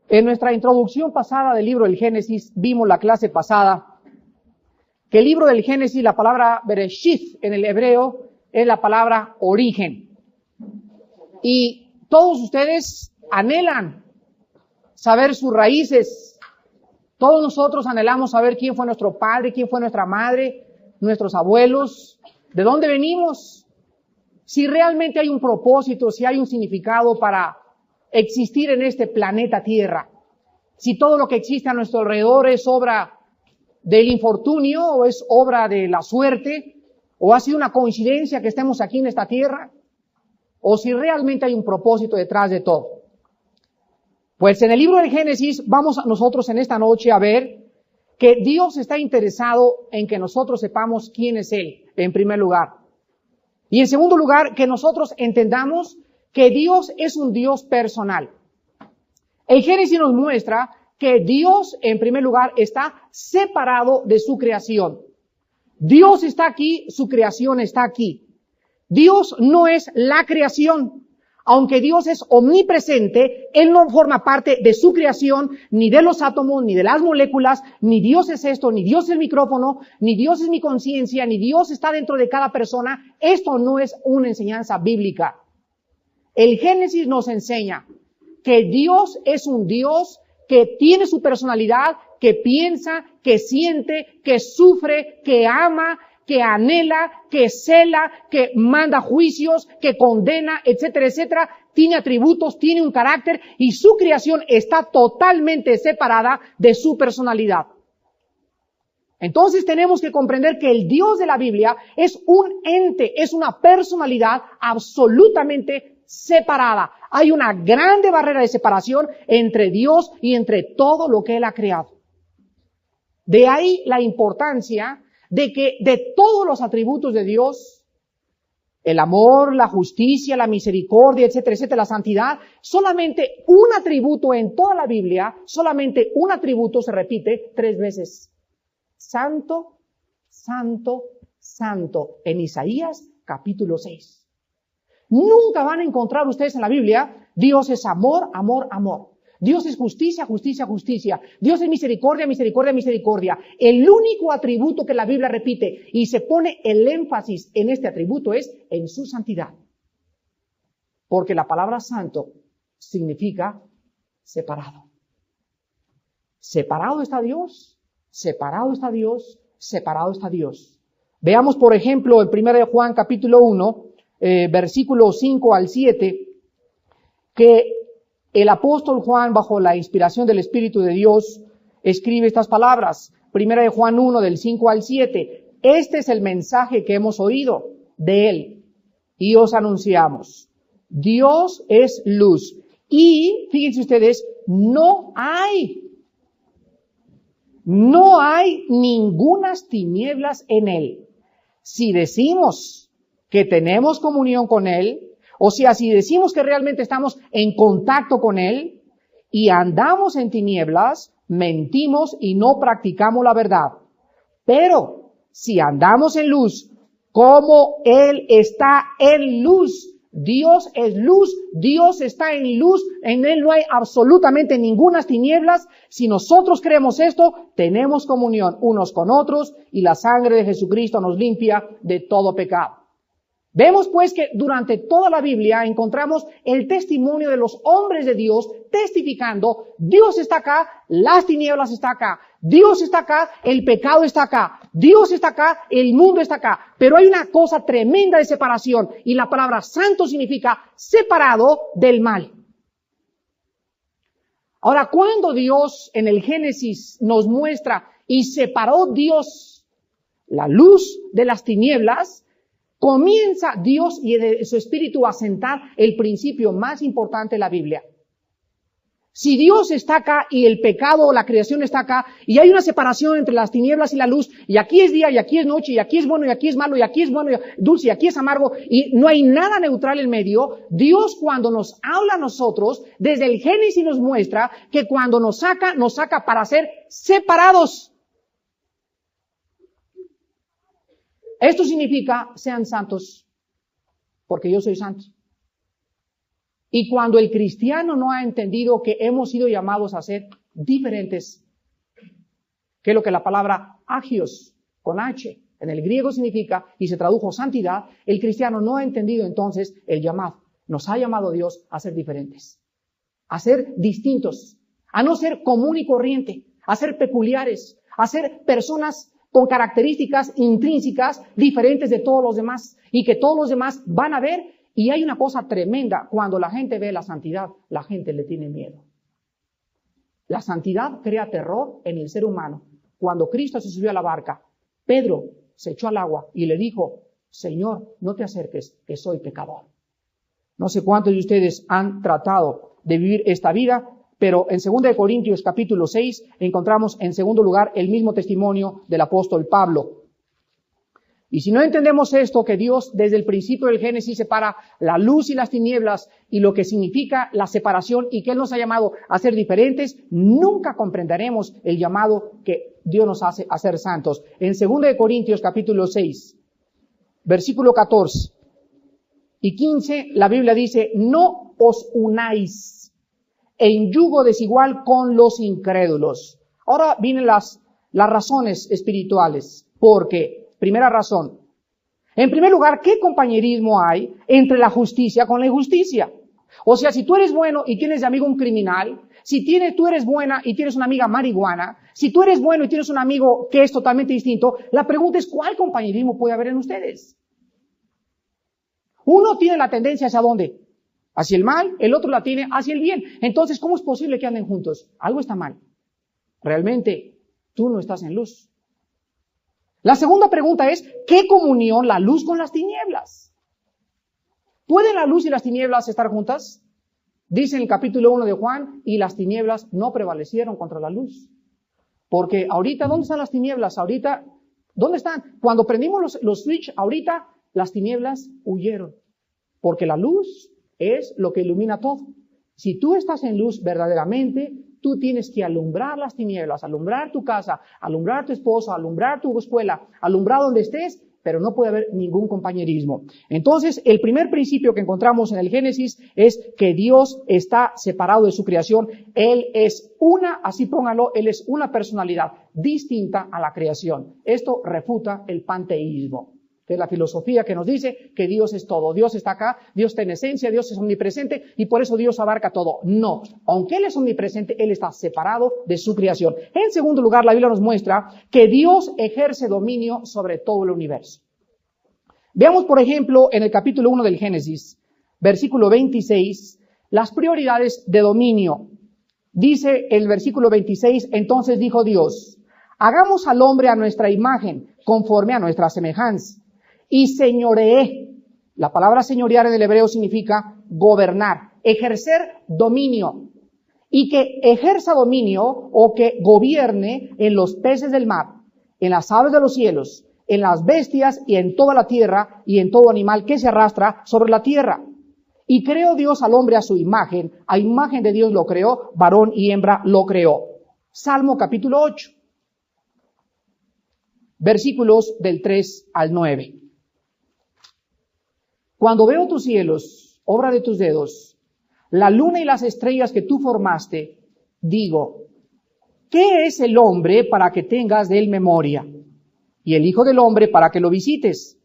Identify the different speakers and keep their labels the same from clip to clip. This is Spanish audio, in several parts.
Speaker 1: En nuestra introducción pasada del libro del Génesis, vimos la clase pasada que el libro del Génesis, la palabra Bereshith en el hebreo, es la palabra origen. Y todos ustedes anhelan saber sus raíces. Todos nosotros anhelamos saber quién fue nuestro padre, quién fue nuestra madre, nuestros abuelos, de dónde venimos, si realmente hay un propósito, si hay un significado para existir en este planeta Tierra, si todo lo que existe a nuestro alrededor es obra del infortunio o es obra de la suerte, o ha sido una coincidencia que estemos aquí en esta tierra, o si realmente hay un propósito detrás de todo. Pues en el libro del Génesis vamos nosotros en esta noche a ver que Dios está interesado en que nosotros sepamos quién es Él, en primer lugar. Y en segundo lugar, que nosotros entendamos que Dios es un Dios personal. El Génesis nos muestra que Dios, en primer lugar, está separado de su creación. Dios está aquí, su creación está aquí. Dios no es la creación. Aunque Dios es omnipresente, Él no forma parte de su creación, ni de los átomos, ni de las moléculas, ni Dios es esto, ni Dios es el micrófono, ni Dios es mi conciencia, ni Dios está dentro de cada persona. Esto no es una enseñanza bíblica. El Génesis nos enseña que Dios es un Dios que tiene su personalidad, que piensa, que siente, que sufre, que ama, que anhela, que cela, que manda juicios, que condena, etcétera, etcétera. Tiene atributos, tiene un carácter y su creación está totalmente separada de su personalidad. Entonces tenemos que comprender que el Dios de la Biblia es un ente, es una personalidad absolutamente separada. Hay una grande barrera de separación entre Dios y entre todo lo que Él ha creado. De ahí la importancia de que de todos los atributos de Dios, el amor, la justicia, la misericordia, etcétera, etcétera, la santidad, solamente un atributo en toda la Biblia, solamente un atributo se repite 3 veces. Santo, santo, santo, en Isaías capítulo 6. Nunca van a encontrar ustedes en la Biblia, Dios es amor, amor, amor. Dios es justicia, justicia, justicia. Dios es misericordia, misericordia, misericordia. El único atributo que la Biblia repite y se pone el énfasis en este atributo es en su santidad. Porque la palabra santo significa separado. Separado está Dios, separado está Dios, separado está Dios. Veamos, por ejemplo, en 1 Juan capítulo 1, versículos 5 al 7, que el apóstol Juan, bajo la inspiración del Espíritu de Dios, escribe estas palabras. 1 Juan 1, del 5 al 7. Este es el mensaje que hemos oído de Él y os anunciamos. Dios es luz. Y, fíjense ustedes, no hay ningunas tinieblas en Él. Si decimos que tenemos comunión con Él, o sea, si decimos que realmente estamos en contacto con Él y andamos en tinieblas, mentimos y no practicamos la verdad. Pero si andamos en luz, como Él está en luz, Dios es luz, Dios está en luz, en Él no hay absolutamente ninguna tinieblas. Si nosotros creemos esto, tenemos comunión unos con otros y la sangre de Jesucristo nos limpia de todo pecado. Vemos pues que durante toda la Biblia encontramos el testimonio de los hombres de Dios testificando, Dios está acá, las tinieblas está acá, Dios está acá, el pecado está acá, Dios está acá, el mundo está acá. Pero hay una cosa tremenda de separación y la palabra santo significa separado del mal. Ahora, cuando Dios en el Génesis nos muestra y separó Dios la luz de las tinieblas, comienza Dios y de su espíritu a sentar el principio más importante de la Biblia. Si Dios está acá y el pecado o la creación está acá y hay una separación entre las tinieblas y la luz y aquí es día y aquí es noche y aquí es bueno y aquí es malo y aquí es bueno y dulce y aquí es amargo y no hay nada neutral en medio, Dios cuando nos habla a nosotros desde el Génesis nos muestra que cuando nos saca para ser separados. Esto significa sean santos porque yo soy santo. Y cuando el cristiano no ha entendido que hemos sido llamados a ser diferentes, que es lo que la palabra agios, con H, en el griego significa, y se tradujo santidad, el cristiano no ha entendido entonces el llamado. Nos ha llamado Dios a ser diferentes, a ser distintos, a no ser común y corriente, a ser peculiares, a ser personas con características intrínsecas diferentes de todos los demás y que todos los demás van a ver. Y hay una cosa tremenda, cuando la gente ve la santidad, la gente le tiene miedo. La santidad crea terror en el ser humano. Cuando Cristo se subió a la barca, Pedro se echó al agua y le dijo, Señor, no te acerques, que soy pecador. No sé cuántos de ustedes han tratado de vivir esta vida, pero en 2 Corintios capítulo 6 encontramos en segundo lugar el mismo testimonio del apóstol Pablo. Y si no entendemos esto, que Dios desde el principio del Génesis separa la luz y las tinieblas y lo que significa la separación y que Él nos ha llamado a ser diferentes, nunca comprenderemos el llamado que Dios nos hace a ser santos. En 2 Corintios capítulo 6, versículo 14 y 15, la Biblia dice, no os unáis en yugo desigual con los incrédulos. Ahora vienen las razones espirituales, porque primera razón. En primer lugar, ¿qué compañerismo hay entre la justicia con la injusticia? O sea, si tú eres bueno y tienes de amigo un criminal, si tú eres buena y tienes una amiga marihuana, si tú eres bueno y tienes un amigo que es totalmente distinto, la pregunta es, ¿cuál compañerismo puede haber en ustedes? Uno tiene la tendencia ¿hacia dónde? Hacia el mal, el otro la tiene hacia el bien. Entonces, ¿cómo es posible que anden juntos? Algo está mal. Realmente, tú no estás en luz. La segunda pregunta es, ¿qué comunión la luz con las tinieblas? ¿Pueden la luz y las tinieblas estar juntas? Dice en el capítulo 1 de Juan, y las tinieblas no prevalecieron contra la luz. Porque ahorita, ¿dónde están las tinieblas? Ahorita, ¿dónde están? Cuando prendimos los switch, ahorita las tinieblas huyeron. Porque la luz es lo que ilumina todo. Si tú estás en luz verdaderamente, tú tienes que alumbrar las tinieblas, alumbrar tu casa, alumbrar tu esposo, alumbrar tu escuela, alumbrar donde estés, pero no puede haber ningún compañerismo. Entonces, el primer principio que encontramos en el Génesis es que Dios está separado de su creación. Él es así póngalo, Él es una personalidad distinta a la creación. Esto refuta el panteísmo, que es la filosofía que nos dice que Dios es todo. Dios está acá, Dios está en esencia, Dios es omnipresente y por eso Dios abarca todo. No, aunque Él es omnipresente, Él está separado de su creación. En segundo lugar, la Biblia nos muestra que Dios ejerce dominio sobre todo el universo. Veamos, por ejemplo, en el capítulo 1 del Génesis, versículo 26, las prioridades de dominio. Dice el versículo 26, entonces dijo Dios, hagamos al hombre a nuestra imagen, conforme a nuestra semejanza. Y señoreé. La palabra señorear en el hebreo significa gobernar, ejercer dominio. Y que ejerza dominio o que gobierne en los peces del mar, en las aves de los cielos, en las bestias y en toda la tierra y en todo animal que se arrastra sobre la tierra. Y creó Dios al hombre a su imagen de Dios lo creó, varón y hembra lo creó. Salmo capítulo 8. Versículos del 3 al 9. Cuando veo tus cielos, obra de tus dedos, la luna y las estrellas que tú formaste, digo, ¿qué es el hombre para que tengas de él memoria? Y el hijo del hombre para que lo visites.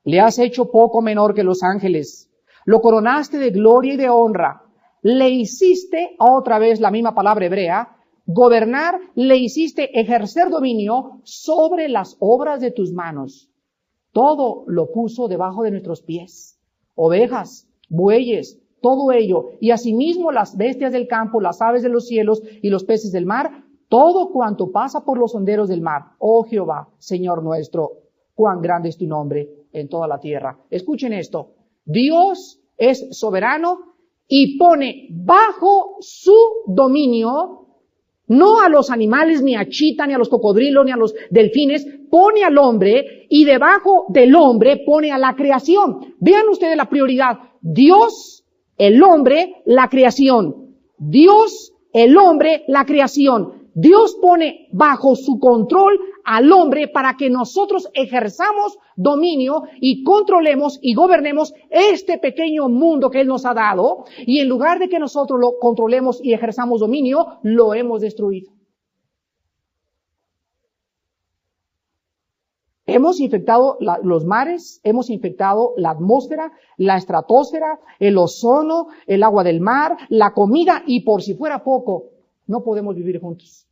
Speaker 1: Le has hecho poco menor que los ángeles. Lo coronaste de gloria y de honra. Le hiciste, otra vez la misma palabra hebrea, gobernar, le hiciste ejercer dominio sobre las obras de tus manos. Todo lo puso debajo de nuestros pies. Ovejas, bueyes, todo ello. Y asimismo las bestias del campo, las aves de los cielos y los peces del mar, todo cuanto pasa por los senderos del mar. Oh Jehová, Señor nuestro, cuán grande es tu nombre en toda la tierra. Escuchen esto. Dios es soberano y pone bajo su dominio no a los animales, ni a chita, ni a los cocodrilos, ni a los delfines, pone al hombre y debajo del hombre pone a la creación. Vean ustedes la prioridad. Dios, el hombre, la creación. Dios, el hombre, la creación. Dios pone bajo su control al hombre para que nosotros ejerzamos dominio y controlemos y gobernemos este pequeño mundo que Él nos ha dado. Y en lugar de que nosotros lo controlemos y ejerzamos dominio, lo hemos destruido. Hemos infectado los mares, hemos infectado la atmósfera, la estratosfera, el ozono, el agua del mar, la comida, y por si fuera poco, no podemos vivir juntos.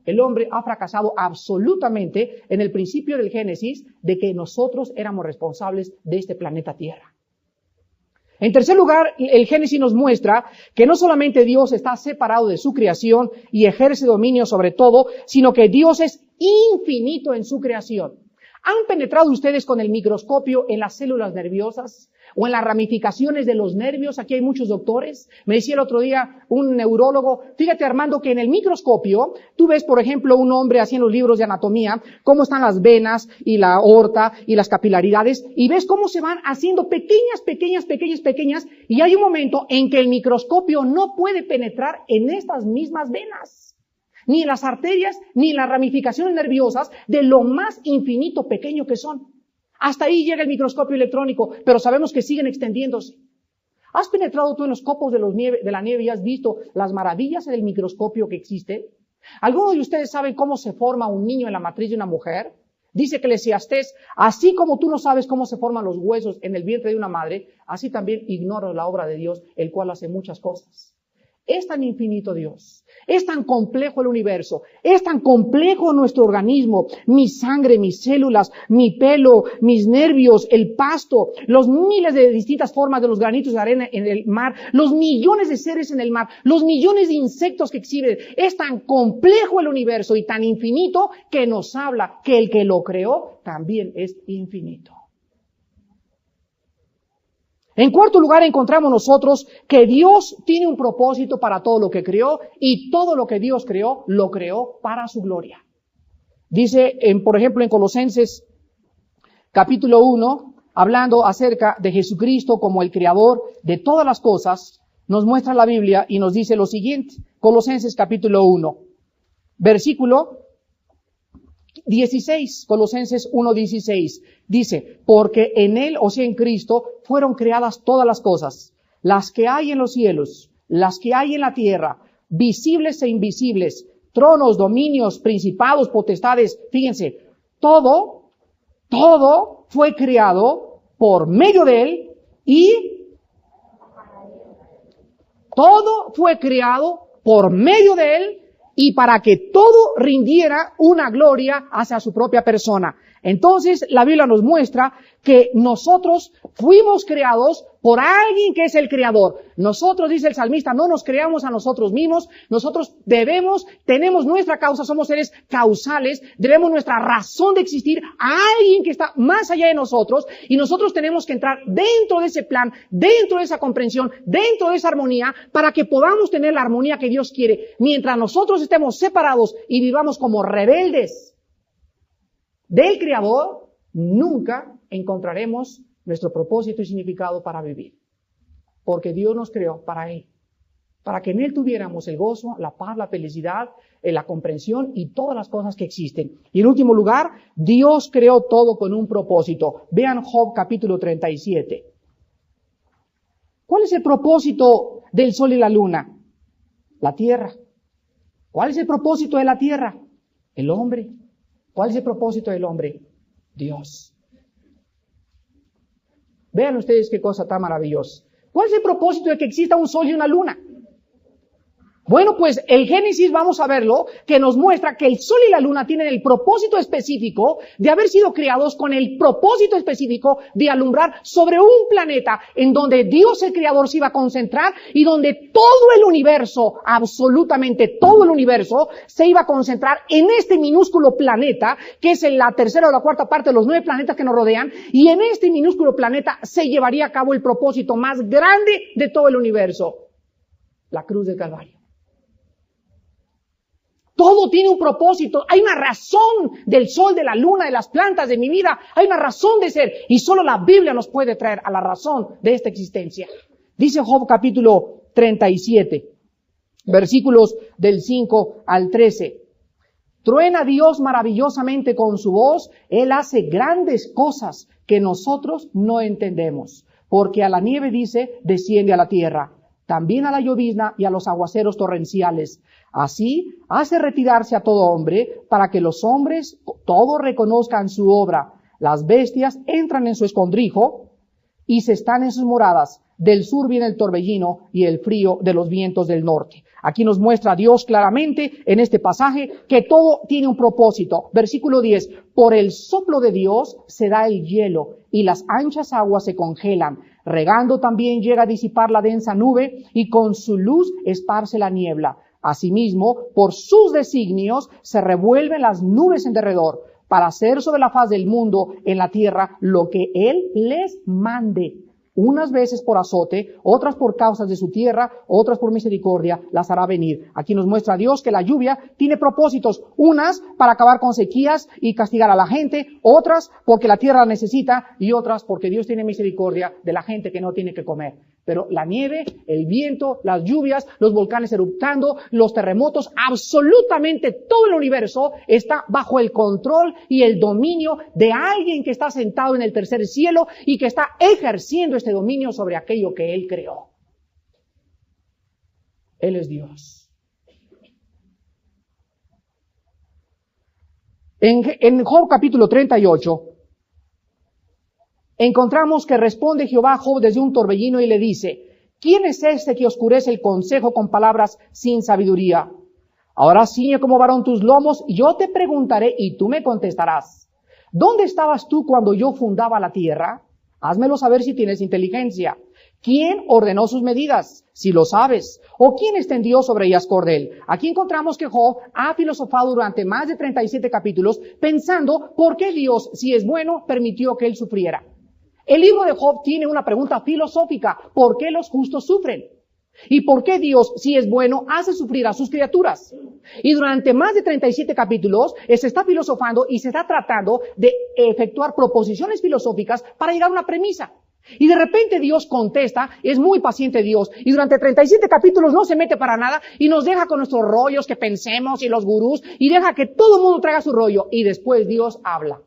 Speaker 1: El hombre ha fracasado absolutamente en el principio del Génesis de que nosotros éramos responsables de este planeta Tierra. En tercer lugar, el Génesis nos muestra que no solamente Dios está separado de su creación y ejerce dominio sobre todo, sino que Dios es infinito en su creación. ¿Han penetrado ustedes con el microscopio en las células nerviosas o en las ramificaciones de los nervios? Aquí hay muchos doctores. Me decía el otro día un neurólogo, fíjate Armando, que en el microscopio tú ves, por ejemplo, un hombre haciendo los libros de anatomía, cómo están las venas y la aorta y las capilaridades, y ves cómo se van haciendo pequeñas, y hay un momento en que el microscopio no puede penetrar en estas mismas venas, ni en las arterias, ni en las ramificaciones nerviosas, de lo más infinito pequeño que son. Hasta ahí llega el microscopio electrónico, pero sabemos que siguen extendiéndose. ¿Has penetrado tú en los copos de la nieve y has visto las maravillas en el microscopio que existen? ¿Algunos de ustedes saben cómo se forma un niño en la matriz de una mujer? Dice Eclesiastés, así como tú no sabes cómo se forman los huesos en el vientre de una madre, así también ignoro la obra de Dios, el cual hace muchas cosas. Es tan infinito Dios, es tan complejo el universo, es tan complejo nuestro organismo, mi sangre, mis células, mi pelo, mis nervios, el pasto, los miles de distintas formas de los granitos de arena en el mar, los millones de seres en el mar, los millones de insectos que exhiben. Es tan complejo el universo y tan infinito que nos habla que el que lo creó también es infinito. En cuarto lugar, encontramos nosotros que Dios tiene un propósito para todo lo que creó, y todo lo que Dios creó, lo creó para su gloria. Dice, por ejemplo, en Colosenses capítulo 1, hablando acerca de Jesucristo como el creador de todas las cosas, nos muestra la Biblia y nos dice lo siguiente. Colosenses capítulo 1, versículo 16, Colosenses 1:16, dice, porque en Él, o sea en Cristo, fueron creadas todas las cosas, las que hay en los cielos, las que hay en la tierra, visibles e invisibles, tronos, dominios, principados, potestades. Fíjense, todo fue creado por medio de Él, y todo fue creado por medio de Él, y para que todo rindiera una gloria hacia su propia persona. Entonces, la Biblia nos muestra que nosotros fuimos creados por alguien que es el creador. Nosotros, dice el salmista, no nos creamos a nosotros mismos. Nosotros tenemos nuestra causa, somos seres causales, debemos nuestra razón de existir a alguien que está más allá de nosotros, y nosotros tenemos que entrar dentro de ese plan, dentro de esa comprensión, dentro de esa armonía, para que podamos tener la armonía que Dios quiere. Mientras nosotros estemos separados y vivamos como rebeldes del Creador, nunca encontraremos nuestro propósito y significado para vivir. Porque Dios nos creó para Él, para que en Él tuviéramos el gozo, la paz, la felicidad, la comprensión y todas las cosas que existen. Y en último lugar, Dios creó todo con un propósito. Vean Job capítulo 37. ¿Cuál es el propósito del sol y la luna? La tierra. ¿Cuál es el propósito de la tierra? El hombre. ¿Cuál es el propósito del hombre? Dios. Vean ustedes qué cosa tan maravillosa. ¿Cuál es el propósito de que exista un sol y una luna? Bueno, pues el Génesis, vamos a verlo, que nos muestra que el sol y la luna tienen el propósito específico de haber sido creados con el propósito específico de alumbrar sobre un planeta en donde Dios el Creador se iba a concentrar, y donde todo el universo, absolutamente todo el universo, se iba a concentrar en este minúsculo planeta, que es la tercera o la cuarta parte de los 9 planetas que nos rodean, y en este minúsculo planeta se llevaría a cabo el propósito más grande de todo el universo, la cruz del Calvario. Todo tiene un propósito, hay una razón del sol, de la luna, de las plantas, de mi vida, hay una razón de ser, y solo la Biblia nos puede traer a la razón de esta existencia. Dice Job capítulo 37, Versículos del 5 al 13. Truena Dios maravillosamente con su voz, Él hace grandes cosas que nosotros no entendemos. Porque a la nieve dice, desciende a la tierra, también a la llovizna y a los aguaceros torrenciales. Así hace retirarse a todo hombre, para que los hombres todos reconozcan su obra. Las bestias entran en su escondrijo y se están en sus moradas. Del sur viene el torbellino y el frío de los vientos del norte. Aquí nos muestra Dios claramente en este pasaje que todo tiene un propósito. Versículo 10. Por el soplo de Dios se da el hielo y las anchas aguas se congelan. Regando también llega a disipar la densa nube y con su luz esparce la niebla. Asimismo, por sus designios se revuelven las nubes en derredor para hacer sobre la faz del mundo en la tierra lo que Él les mande. Unas veces por azote, otras por causas de su tierra, otras por misericordia, las hará venir. Aquí nos muestra Dios que la lluvia tiene propósitos. Unas para acabar con sequías y castigar a la gente, otras porque la tierra la necesita y otras porque Dios tiene misericordia de la gente que no tiene que comer. Pero la nieve, el viento, las lluvias, los volcanes eruptando, los terremotos, absolutamente todo el universo está bajo el control y el dominio de alguien que está sentado en el tercer cielo y que está ejerciendo este dominio sobre aquello que Él creó. Él es Dios. En Job capítulo 38, encontramos que responde Jehová a Job desde un torbellino y le dice, ¿quién es este que oscurece el consejo con palabras sin sabiduría? Ahora ciñe como varón tus lomos y yo te preguntaré y tú me contestarás. ¿Dónde estabas tú cuando yo fundaba la tierra? Házmelo saber si tienes inteligencia. ¿Quién ordenó sus medidas? Si lo sabes. ¿O quién extendió sobre ellas cordel? Aquí encontramos que Job ha filosofado durante más de 37 capítulos pensando por qué Dios, si es bueno, permitió que él sufriera. El libro de Job tiene una pregunta filosófica. ¿Por qué los justos sufren? ¿Y por qué Dios, si es bueno, hace sufrir a sus criaturas? Y durante más de 37 capítulos se está filosofando y se está tratando de efectuar proposiciones filosóficas para llegar a una premisa. Y de repente Dios contesta, es muy paciente Dios, y durante 37 capítulos no se mete para nada y nos deja con nuestros rollos que pensemos y los gurús y deja que todo el mundo traiga su rollo y después Dios habla.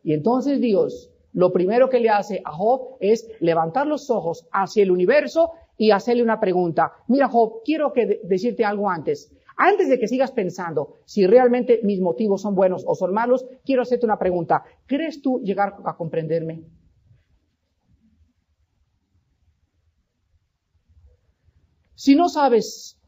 Speaker 1: Y entonces Dios, lo primero que le hace a Job es levantar los ojos hacia el universo y hacerle una pregunta. Mira Job, quiero decirte algo antes. Antes de que sigas pensando si realmente mis motivos son buenos o son malos, quiero hacerte una pregunta. ¿Crees tú llegar a comprenderme? Si no sabes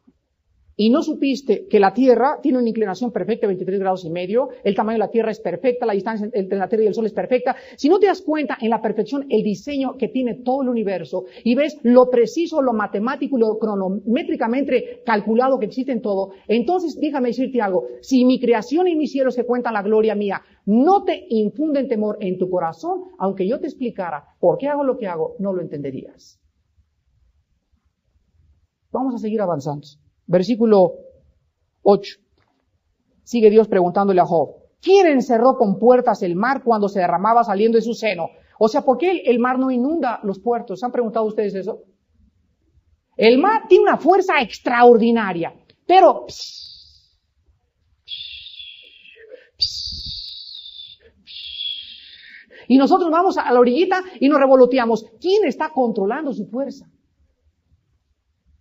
Speaker 1: y no supiste que la Tierra tiene una inclinación perfecta, 23 grados y medio, el tamaño de la Tierra es perfecta, la distancia entre la Tierra y el Sol es perfecta, si no te das cuenta en la perfección el diseño que tiene todo el universo y ves lo preciso, lo matemático y lo cronométricamente calculado que existe en todo, entonces déjame decirte algo, si mi creación y mis cielos que cuentan la gloria mía no te infunden temor en tu corazón, aunque yo te explicara por qué hago lo que hago, no lo entenderías. Vamos a seguir avanzando. Versículo 8. Sigue Dios preguntándole a Job, ¿quién encerró con puertas el mar cuando se derramaba saliendo de su seno? O sea, ¿por qué el mar no inunda los puertos? ¿Se han preguntado ustedes eso? El mar tiene una fuerza extraordinaria, pero y nosotros vamos a la orillita y nos revoloteamos. ¿Quién está controlando su fuerza?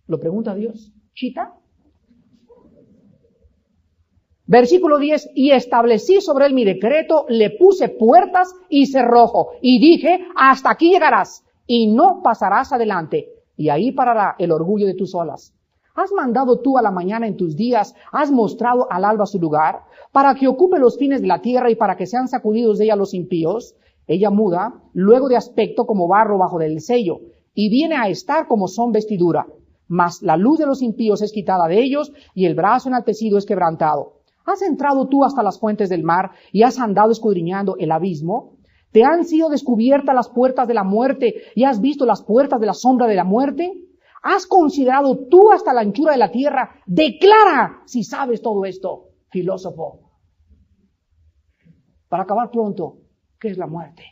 Speaker 1: Lo pregunta Dios. ¿Chita? Versículo 10, y establecí sobre él mi decreto, le puse puertas y cerrojo, y dije, hasta aquí llegarás, y no pasarás adelante, y ahí parará el orgullo de tus olas. ¿Has mandado tú a la mañana en tus días, has mostrado al alba su lugar, para que ocupe los fines de la tierra y para que sean sacudidos de ella los impíos? Ella muda, luego de aspecto como barro bajo del sello, y viene a estar como son vestidura. Mas la luz de los impíos es quitada de ellos, y el brazo enaltecido es quebrantado. ¿Has entrado tú hasta las fuentes del mar, y has andado escudriñando el abismo? ¿Te han sido descubiertas las puertas de la muerte, y has visto las puertas de la sombra de la muerte? ¿Has considerado tú hasta la anchura de la tierra? Declara si sabes todo esto, filósofo. Para acabar pronto, ¿qué es la muerte?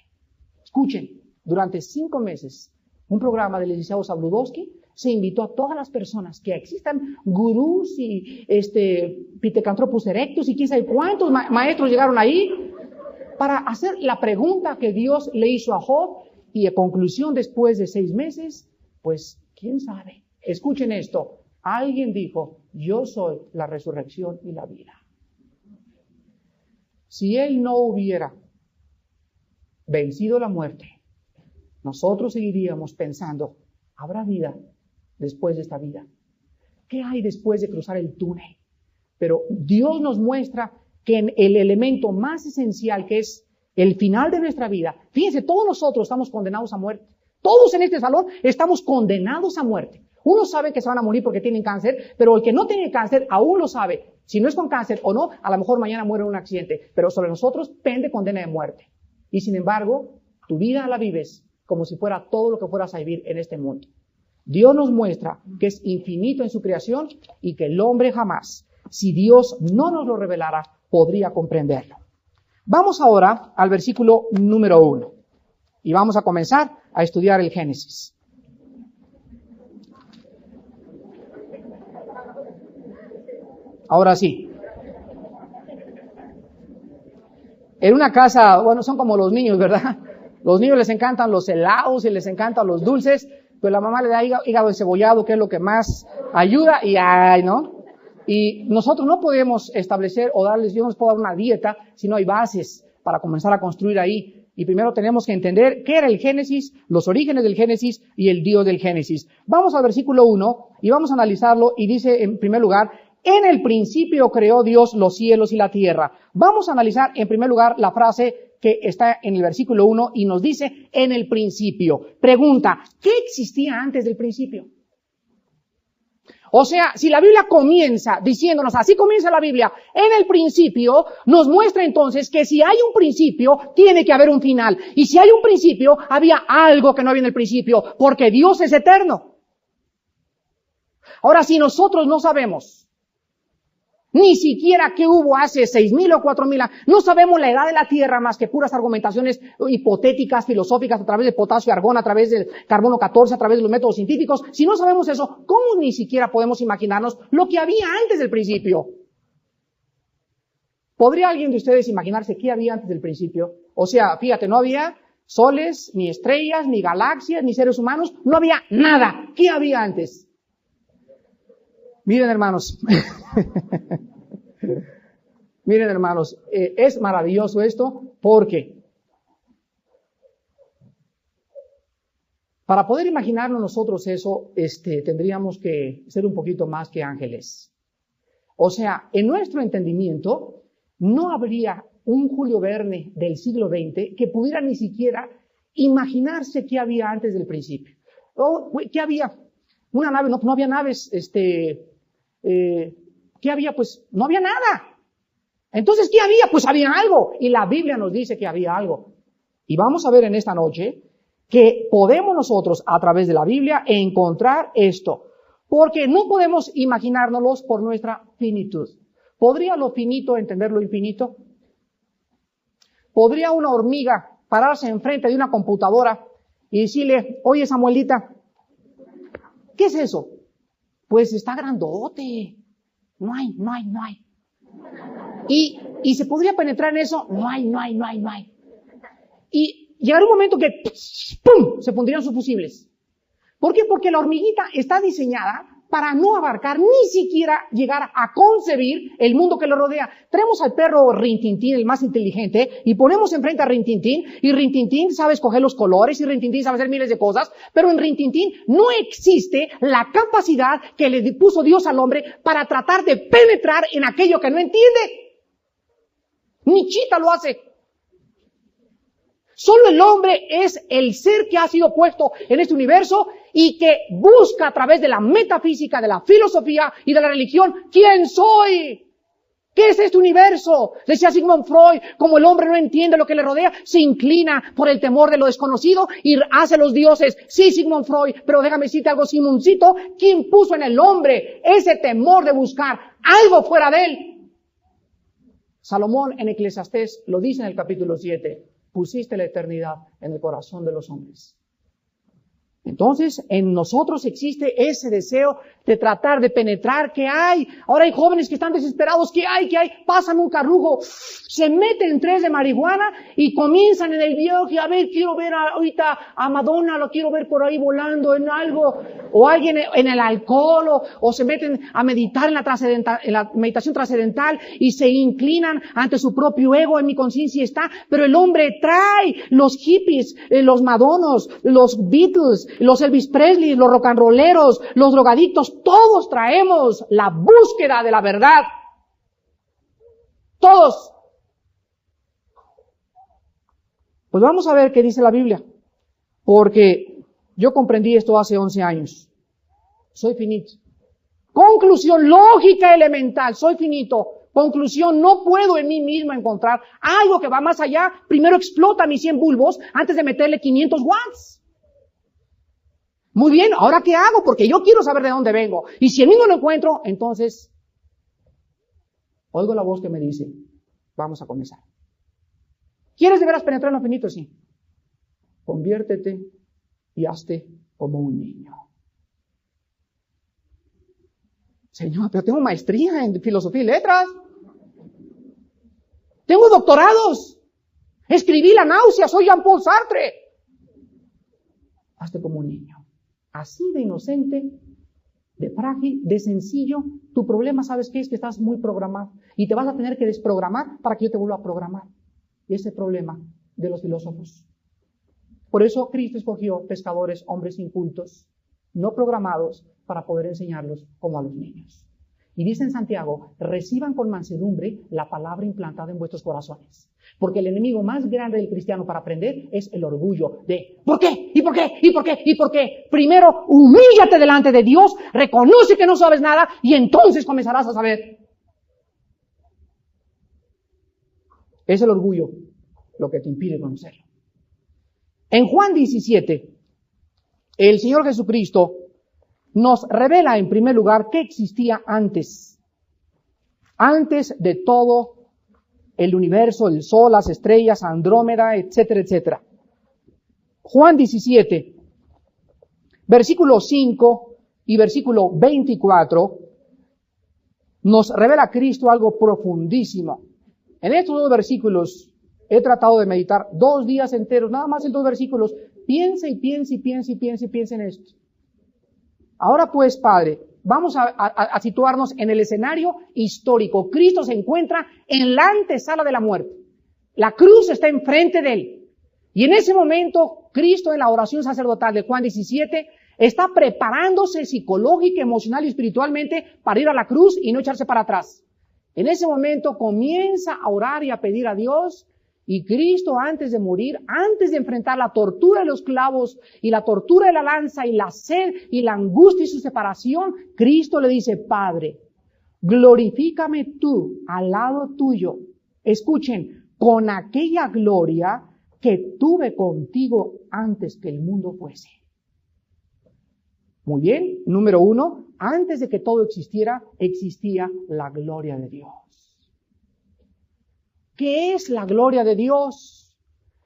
Speaker 1: Escuchen, durante 5 meses, un programa del licenciado Sabludowski se invitó a todas las personas que existan, gurús y Pithecanthropus erectus y quién sabe cuántos maestros llegaron ahí, para hacer la pregunta que Dios le hizo a Job, y a conclusión después de 6 meses, pues quién sabe. Escuchen esto, alguien dijo, yo soy la resurrección y la vida. Si él no hubiera vencido la muerte, nosotros seguiríamos pensando, ¿habrá vida después de esta vida? ¿Qué hay después de cruzar el túnel? Pero Dios nos muestra que en el elemento más esencial, que es el final de nuestra vida, fíjense, todos nosotros estamos condenados a muerte. Todos en este salón estamos condenados a muerte. Unos saben que se van a morir porque tienen cáncer, pero el que no tiene cáncer aún lo sabe. Si no es con cáncer o no, a lo mejor mañana muere en un accidente, pero sobre nosotros pende condena de muerte. Y sin embargo, tu vida la vives como si fuera todo lo que fueras a vivir en este mundo. Dios nos muestra que es infinito en su creación y que el hombre jamás, si Dios no nos lo revelara, podría comprenderlo. Vamos ahora al versículo número 1 y vamos a comenzar a estudiar el Génesis. Ahora sí. En una casa, bueno, son como los niños, ¿verdad? Los niños les encantan los helados y les encantan los dulces, pero la mamá le da hígado encebollado, que es lo que más ayuda, y ay, ¿no? Y nosotros no podemos establecer o darles, yo no les puedo dar una dieta si no hay bases para comenzar a construir ahí. Y primero tenemos que entender qué era el Génesis, los orígenes del Génesis y el Dios del Génesis. Vamos al versículo 1 y vamos a analizarlo, y dice en primer lugar, en el principio creó Dios los cielos y la tierra. Vamos a analizar en primer lugar la frase que está en el versículo 1 y nos dice en el principio. Pregunta, ¿qué existía antes del principio? O sea, si la Biblia comienza diciéndonos, así comienza la Biblia, en el principio, nos muestra entonces que si hay un principio, tiene que haber un final. Y si hay un principio, había algo que no había en el principio, porque Dios es eterno. Ahora, si nosotros no sabemos ni siquiera qué hubo hace 6,000 o 4,000 años, no sabemos la edad de la Tierra más que puras argumentaciones hipotéticas, filosóficas, a través de potasio y argón, a través del carbono 14, a través de los métodos científicos. Si no sabemos eso, ¿cómo ni siquiera podemos imaginarnos lo que había antes del principio? ¿Podría alguien de ustedes imaginarse qué había antes del principio? O sea, fíjate, no había soles, ni estrellas, ni galaxias, ni seres humanos, no había nada. ¿Qué había antes? Miren, hermanos, miren, hermanos, es maravilloso esto, porque para poder imaginarnos nosotros eso, tendríamos que ser un poquito más que ángeles. O sea, en nuestro entendimiento, no habría un Julio Verne del siglo XX que pudiera ni siquiera imaginarse qué había antes del principio. ¿Qué había? Una nave, no había naves, ¿qué había? Pues no había nada. Entonces, ¿qué había? Pues había algo. Y la Biblia nos dice que había algo. Y vamos a ver en esta noche que podemos nosotros, a través de la Biblia, encontrar esto. Porque no podemos imaginárnoslos por nuestra finitud. ¿Podría lo finito entender lo infinito? ¿Podría una hormiga pararse enfrente de una computadora y decirle, oye, Samuelita, ¿qué es eso? Pues está grandote. No hay. Y se podría penetrar en eso. No hay. Y llegará un momento que ¡pum! Se pondrían sus fusibles. ¿Por qué? Porque la hormiguita está diseñada para no abarcar ni siquiera llegar a concebir el mundo que lo rodea. Traemos al perro Rintintín, el más inteligente, y ponemos enfrente a Rintintín, y Rintintín sabe escoger los colores, y Rintintín sabe hacer miles de cosas, pero en Rintintín no existe la capacidad que le puso Dios al hombre para tratar de penetrar en aquello que no entiende. Ni Chita lo hace. Solo el hombre es el ser que ha sido puesto en este universo y que busca a través de la metafísica, de la filosofía y de la religión, ¿quién soy? ¿Qué es este universo? Decía Sigmund Freud, como el hombre no entiende lo que le rodea, se inclina por el temor de lo desconocido y hace los dioses. Sí, Sigmund Freud, pero déjame decirte algo, Simoncito, ¿quién puso en el hombre ese temor de buscar algo fuera de él? Salomón en Eclesiastés lo dice en el capítulo 7. Pusiste la eternidad en el corazón de los hombres. Entonces, en nosotros existe ese deseo de tratar de penetrar. ¿Qué hay? Ahora hay jóvenes que están desesperados. ¿Qué hay? ¿Qué hay? Pasan un carrujo, se meten 3 de marihuana y comienzan en el viaje. A ver, quiero ver ahorita a Madonna, lo quiero ver por ahí volando en algo. O alguien en el alcohol, o se meten a meditar en la meditación trascendental y se inclinan ante su propio ego. En mi conciencia está. Pero el hombre trae los hippies, los madonos, los Beatles, los Elvis Presley, los rock and rolleros, los drogadictos. Todos traemos la búsqueda de la verdad. Todos. Pues vamos a ver qué dice la Biblia. Porque yo comprendí esto hace 11 años. Soy finito. Conclusión lógica elemental. Soy finito. Conclusión, no puedo en mí mismo encontrar algo que va más allá. Primero explota mis 100 bulbos antes de meterle 500 watts. Muy bien, ¿ahora qué hago? Porque yo quiero saber de dónde vengo. Y si en mí no lo encuentro, entonces oigo la voz que me dice, vamos a comenzar. ¿Quieres de veras penetrar en lo finito? Sí. Conviértete y hazte como un niño. Señor, pero tengo maestría en filosofía y letras. Tengo doctorados. Escribí La náusea, soy Jean-Paul Sartre. Hazte como un niño. Así de inocente, de frágil, de sencillo. Tu problema, ¿sabes qué es? Que estás muy programado. Y te vas a tener que desprogramar para que yo te vuelva a programar. Y ese es el problema de los filósofos. Por eso Cristo escogió pescadores, hombres incultos, no programados, para poder enseñarlos como a los niños. Y dice en Santiago, reciban con mansedumbre la palabra implantada en vuestros corazones. Porque el enemigo más grande del cristiano para aprender es el orgullo de ¿por qué? ¿Y por qué? ¿Y por qué? ¿Y por qué? Primero, humíllate delante de Dios, reconoce que no sabes nada y entonces comenzarás a saber. Es el orgullo lo que te impide conocerlo. En Juan 17, el Señor Jesucristo nos revela en primer lugar qué existía antes de todo el universo, el sol, las estrellas, Andrómeda, etcétera, etcétera. Juan 17, versículo 5 y versículo 24, nos revela a Cristo algo profundísimo. En estos 2 versículos he tratado de meditar 2 días enteros, nada más en 2 versículos. Piensa y piensa y piensa y piensa y piensa en esto. Ahora pues, Padre, vamos a situarnos en el escenario histórico. Cristo se encuentra en la antesala de la muerte. La cruz está enfrente de él. Y en ese momento, Cristo en la oración sacerdotal de Juan 17 está preparándose psicológica, emocional y espiritualmente para ir a la cruz y no echarse para atrás. En ese momento comienza a orar y a pedir a Dios. Y Cristo, antes de morir, antes de enfrentar la tortura de los clavos y la tortura de la lanza y la sed y la angustia y su separación, Cristo le dice, Padre, glorifícame tú al lado tuyo. Escuchen, con aquella gloria que tuve contigo antes que el mundo fuese. Muy bien, número 1, antes de que todo existiera, existía la gloria de Dios. ¿Qué es la gloria de Dios?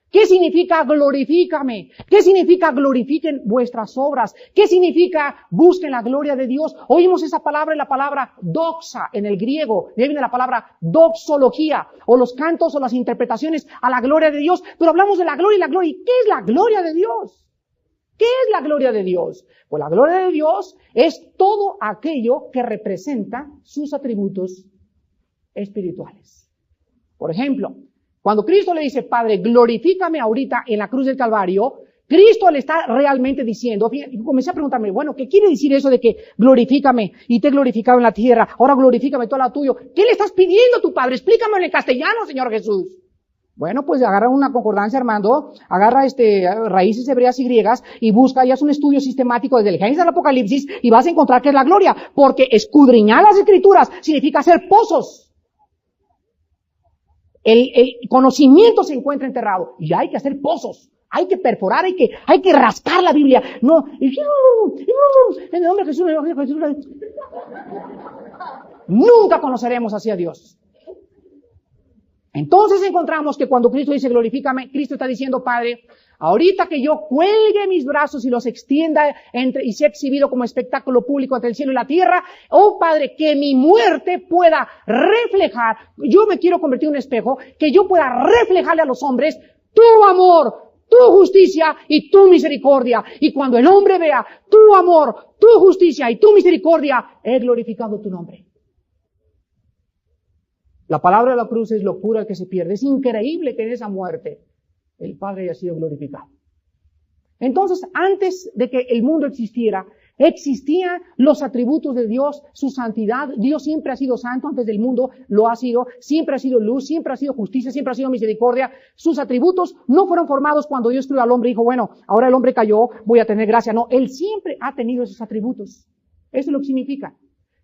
Speaker 1: ¿Qué significa glorifícame? ¿Qué significa glorifiquen vuestras obras? ¿Qué significa busquen la gloria de Dios? Oímos esa palabra, la palabra doxa en el griego. De ahí viene la palabra doxología, o los cantos o las interpretaciones a la gloria de Dios. Pero hablamos de la gloria y la gloria. ¿Y qué es la gloria de Dios? ¿Qué es la gloria de Dios? Pues la gloria de Dios es todo aquello que representa sus atributos espirituales. Por ejemplo, cuando Cristo le dice, Padre, glorifícame ahorita en la cruz del Calvario, Cristo le está realmente diciendo, fíjate, comencé a preguntarme, bueno, ¿qué quiere decir eso de que glorifícame y te he glorificado en la tierra, ahora glorifícame todo lo tuyo? ¿Qué le estás pidiendo a tu Padre? Explícamelo en castellano, Señor Jesús. Bueno, pues agarra una concordancia, Armando, agarra raíces hebreas y griegas y busca y haz un estudio sistemático desde el Génesis al Apocalipsis y vas a encontrar que es la gloria, porque escudriñar las Escrituras significa hacer pozos. El conocimiento se encuentra enterrado y hay que hacer pozos, hay que perforar, hay que rascar la Biblia. No, en el nombre de Jesús, nunca conoceremos así a Dios. Entonces encontramos que cuando Cristo dice glorifícame, Cristo está diciendo, Padre, ahorita que yo cuelgue mis brazos y los extienda y sea exhibido como espectáculo público entre el cielo y la tierra, oh Padre, que mi muerte pueda reflejar, yo me quiero convertir en un espejo, que yo pueda reflejarle a los hombres tu amor, tu justicia y tu misericordia. Y cuando el hombre vea tu amor, tu justicia y tu misericordia, he glorificado tu nombre. La palabra de la cruz es locura al que se pierde. Es increíble que en esa muerte el Padre haya sido glorificado. Entonces, antes de que el mundo existiera, existían los atributos de Dios, su santidad. Dios siempre ha sido santo, antes del mundo lo ha sido. Siempre ha sido luz, siempre ha sido justicia, siempre ha sido misericordia. Sus atributos no fueron formados cuando Dios creó al hombre y dijo, bueno, ahora el hombre cayó, voy a tener gracia. No, Él siempre ha tenido esos atributos. Eso es lo que significa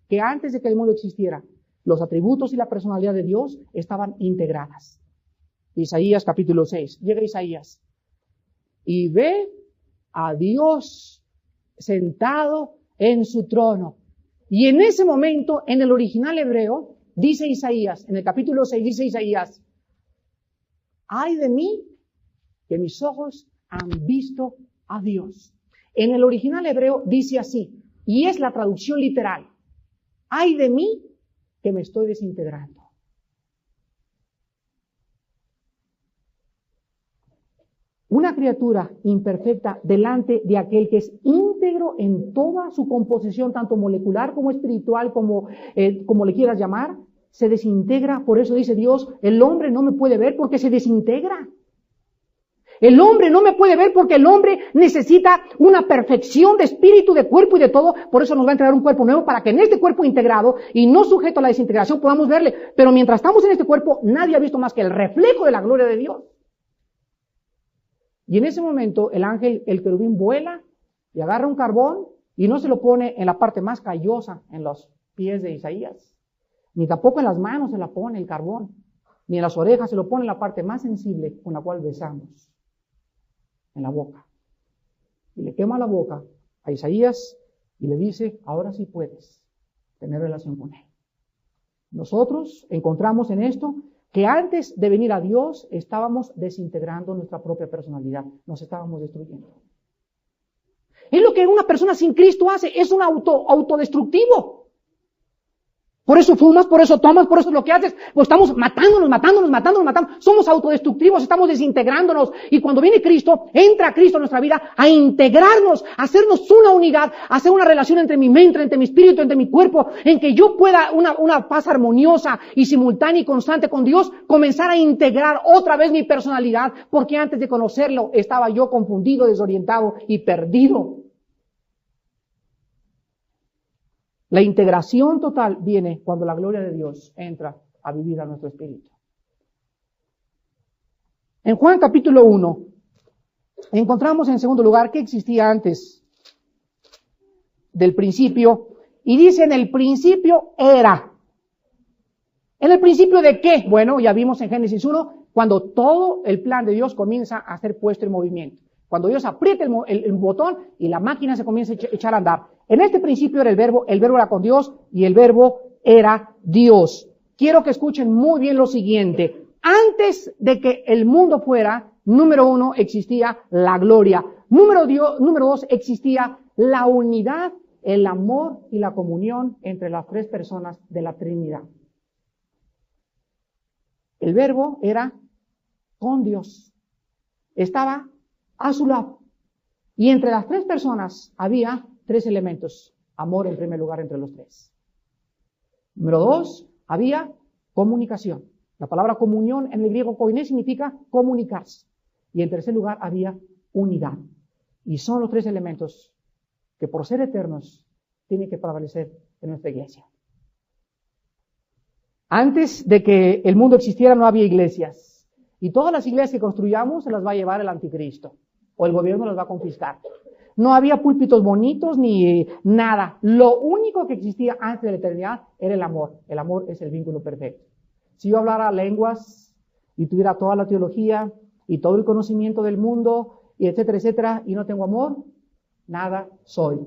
Speaker 1: que antes de que el mundo existiera, los atributos y la personalidad de Dios estaban integradas. Isaías capítulo 6. Llega Isaías y ve a Dios sentado en su trono. Y en ese momento, en el original hebreo, dice Isaías, en el capítulo 6 dice Isaías, ay de mí que mis ojos han visto a Dios. En el original hebreo dice así, y es la traducción literal, ay de mí que me estoy desintegrando. Una criatura imperfecta delante de aquel que es íntegro en toda su composición, tanto molecular como espiritual, como le quieras llamar, se desintegra. Por eso dice Dios, el hombre no me puede ver porque se desintegra. El hombre no me puede ver porque el hombre necesita una perfección de espíritu, de cuerpo y de todo. Por eso nos va a entregar un cuerpo nuevo para que en este cuerpo integrado y no sujeto a la desintegración podamos verle. Pero mientras estamos en este cuerpo, nadie ha visto más que el reflejo de la gloria de Dios. Y en ese momento el ángel, el querubín, vuela y agarra un carbón y no se lo pone en la parte más callosa, en los pies de Isaías. Ni tampoco en las manos se la pone el carbón. Ni en las orejas, se lo pone en la parte más sensible con la cual besamos. En la boca. Y le quema la boca a Isaías y le dice, ahora sí puedes tener relación con él. Nosotros encontramos en esto que antes de venir a Dios estábamos desintegrando nuestra propia personalidad, nos estábamos destruyendo. Es lo que una persona sin Cristo hace, es un autodestructivo. Por eso fumas, por eso tomas, por eso es lo que haces, pues estamos matándonos. Somos autodestructivos, estamos desintegrándonos. Y cuando viene Cristo, entra Cristo en nuestra vida a integrarnos, a hacernos una unidad, a hacer una relación entre mi mente, entre mi espíritu, entre mi cuerpo, en que yo pueda una paz armoniosa y simultánea y constante con Dios, comenzar a integrar otra vez mi personalidad, porque antes de conocerlo estaba yo confundido, desorientado y perdido. La integración total viene cuando la gloria de Dios entra a vivir a nuestro espíritu. En Juan capítulo 1, encontramos en segundo lugar que existía antes del principio, y dice en el principio era. ¿En el principio de qué? Bueno, ya vimos en Génesis 1, cuando todo el plan de Dios comienza a ser puesto en movimiento. Cuando Dios aprieta el botón y la máquina se comienza a echar a andar. En este principio era el verbo era con Dios y el verbo era Dios. Quiero que escuchen muy bien lo siguiente. Antes de que el mundo fuera, número 1, existía la gloria. Número 2, existía la unidad, el amor y la comunión entre las tres personas de la Trinidad. El verbo era con Dios. Estaba a su lado. Y entre las tres personas había tres elementos. Amor en primer lugar entre los tres. Número 2, había comunicación. La palabra comunión en el griego koiné significa comunicarse. Y en tercer lugar había unidad. Y son los tres elementos que por ser eternos tienen que prevalecer en nuestra iglesia. Antes de que el mundo existiera no había iglesias. Y todas las iglesias que construyamos se las va a llevar el anticristo. O el gobierno las va a confiscar. No había púlpitos bonitos ni nada. Lo único que existía antes de la eternidad era el amor. El amor es el vínculo perfecto. Si yo hablara lenguas y tuviera toda la teología y todo el conocimiento del mundo, y etcétera, etcétera, y no tengo amor, nada soy.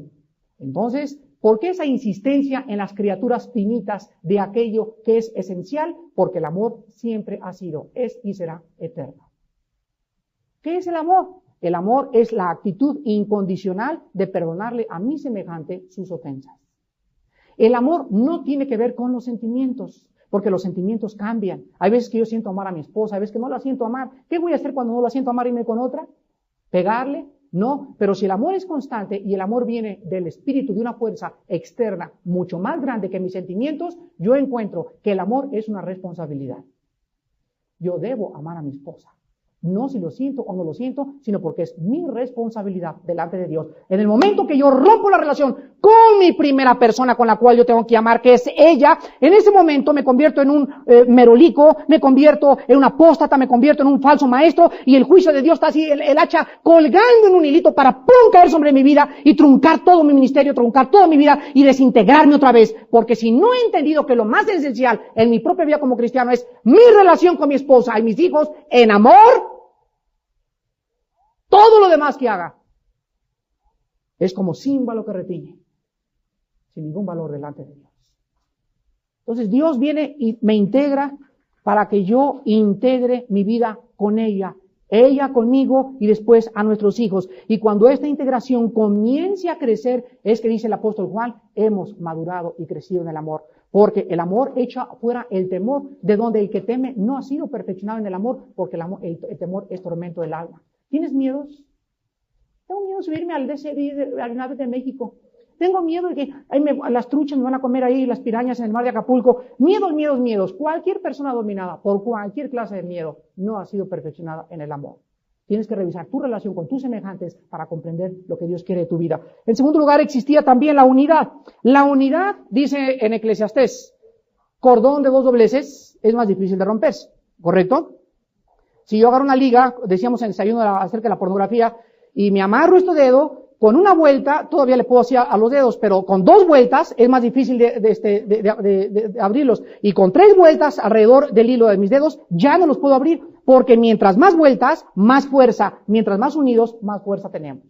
Speaker 1: Entonces, ¿Por qué esa insistencia en las criaturas finitas de aquello que es esencial? Porque el amor siempre ha sido, es y será eterno. ¿Qué es el amor? El amor es la actitud incondicional de perdonarle a mi semejante sus ofensas. El amor no tiene que ver con los sentimientos, porque los sentimientos cambian. Hay veces que yo siento amar a mi esposa, hay veces que no la siento amar. ¿Qué voy a hacer cuando no la siento amar y irme con otra? ¿Pegarle? No, pero si el amor es constante y el amor viene del espíritu, de una fuerza externa mucho más grande que mis sentimientos, yo encuentro que el amor es una responsabilidad. Yo debo amar a mi esposa. No si lo siento o no lo siento, sino porque es mi responsabilidad delante de Dios. En el momento que yo rompo la relación con mi primera persona con la cual yo tengo que amar, que es ella, en ese momento me convierto en un merolico, me convierto en un apóstata, me convierto en un falso maestro, y el juicio de Dios está así, el hacha colgando en un hilito para ¡pum! Caer sobre mi vida y truncar todo mi ministerio, truncar toda mi vida y desintegrarme otra vez. Porque si no he entendido que lo más esencial en mi propia vida como cristiano es mi relación con mi esposa y mis hijos en amor, todo lo demás que haga es como címbalo que retiñe, sin ningún valor delante de Dios. Entonces Dios viene y me integra para que yo integre mi vida con ella conmigo y después a nuestros hijos. Y cuando esta integración comience a crecer, es que dice el apóstol Juan, hemos madurado y crecido en el amor. Porque el amor echa fuera el temor, de donde el que teme no ha sido perfeccionado en el amor, porque el temor es tormento del alma. ¿Tienes miedos? Tengo miedo de subirme al nave de México. Tengo miedo de que las truchas me van a comer ahí, las pirañas en el mar de Acapulco. Miedos. Cualquier persona dominada por cualquier clase de miedo no ha sido perfeccionada en el amor. Tienes que revisar tu relación con tus semejantes para comprender lo que Dios quiere de tu vida. En segundo lugar, existía también la unidad. La unidad, dice en Eclesiastés, cordón de 2 dobleces es más difícil de romperse, ¿correcto? Si yo agarro una liga, decíamos en el desayuno acerca de la pornografía, y me amarro este dedo, con una vuelta todavía le puedo hacer a los dedos, pero con 2 vueltas es más difícil de abrirlos. Y con 3 vueltas alrededor del hilo de mis dedos ya no los puedo abrir, porque mientras más vueltas, más fuerza, mientras más unidos, más fuerza tenemos.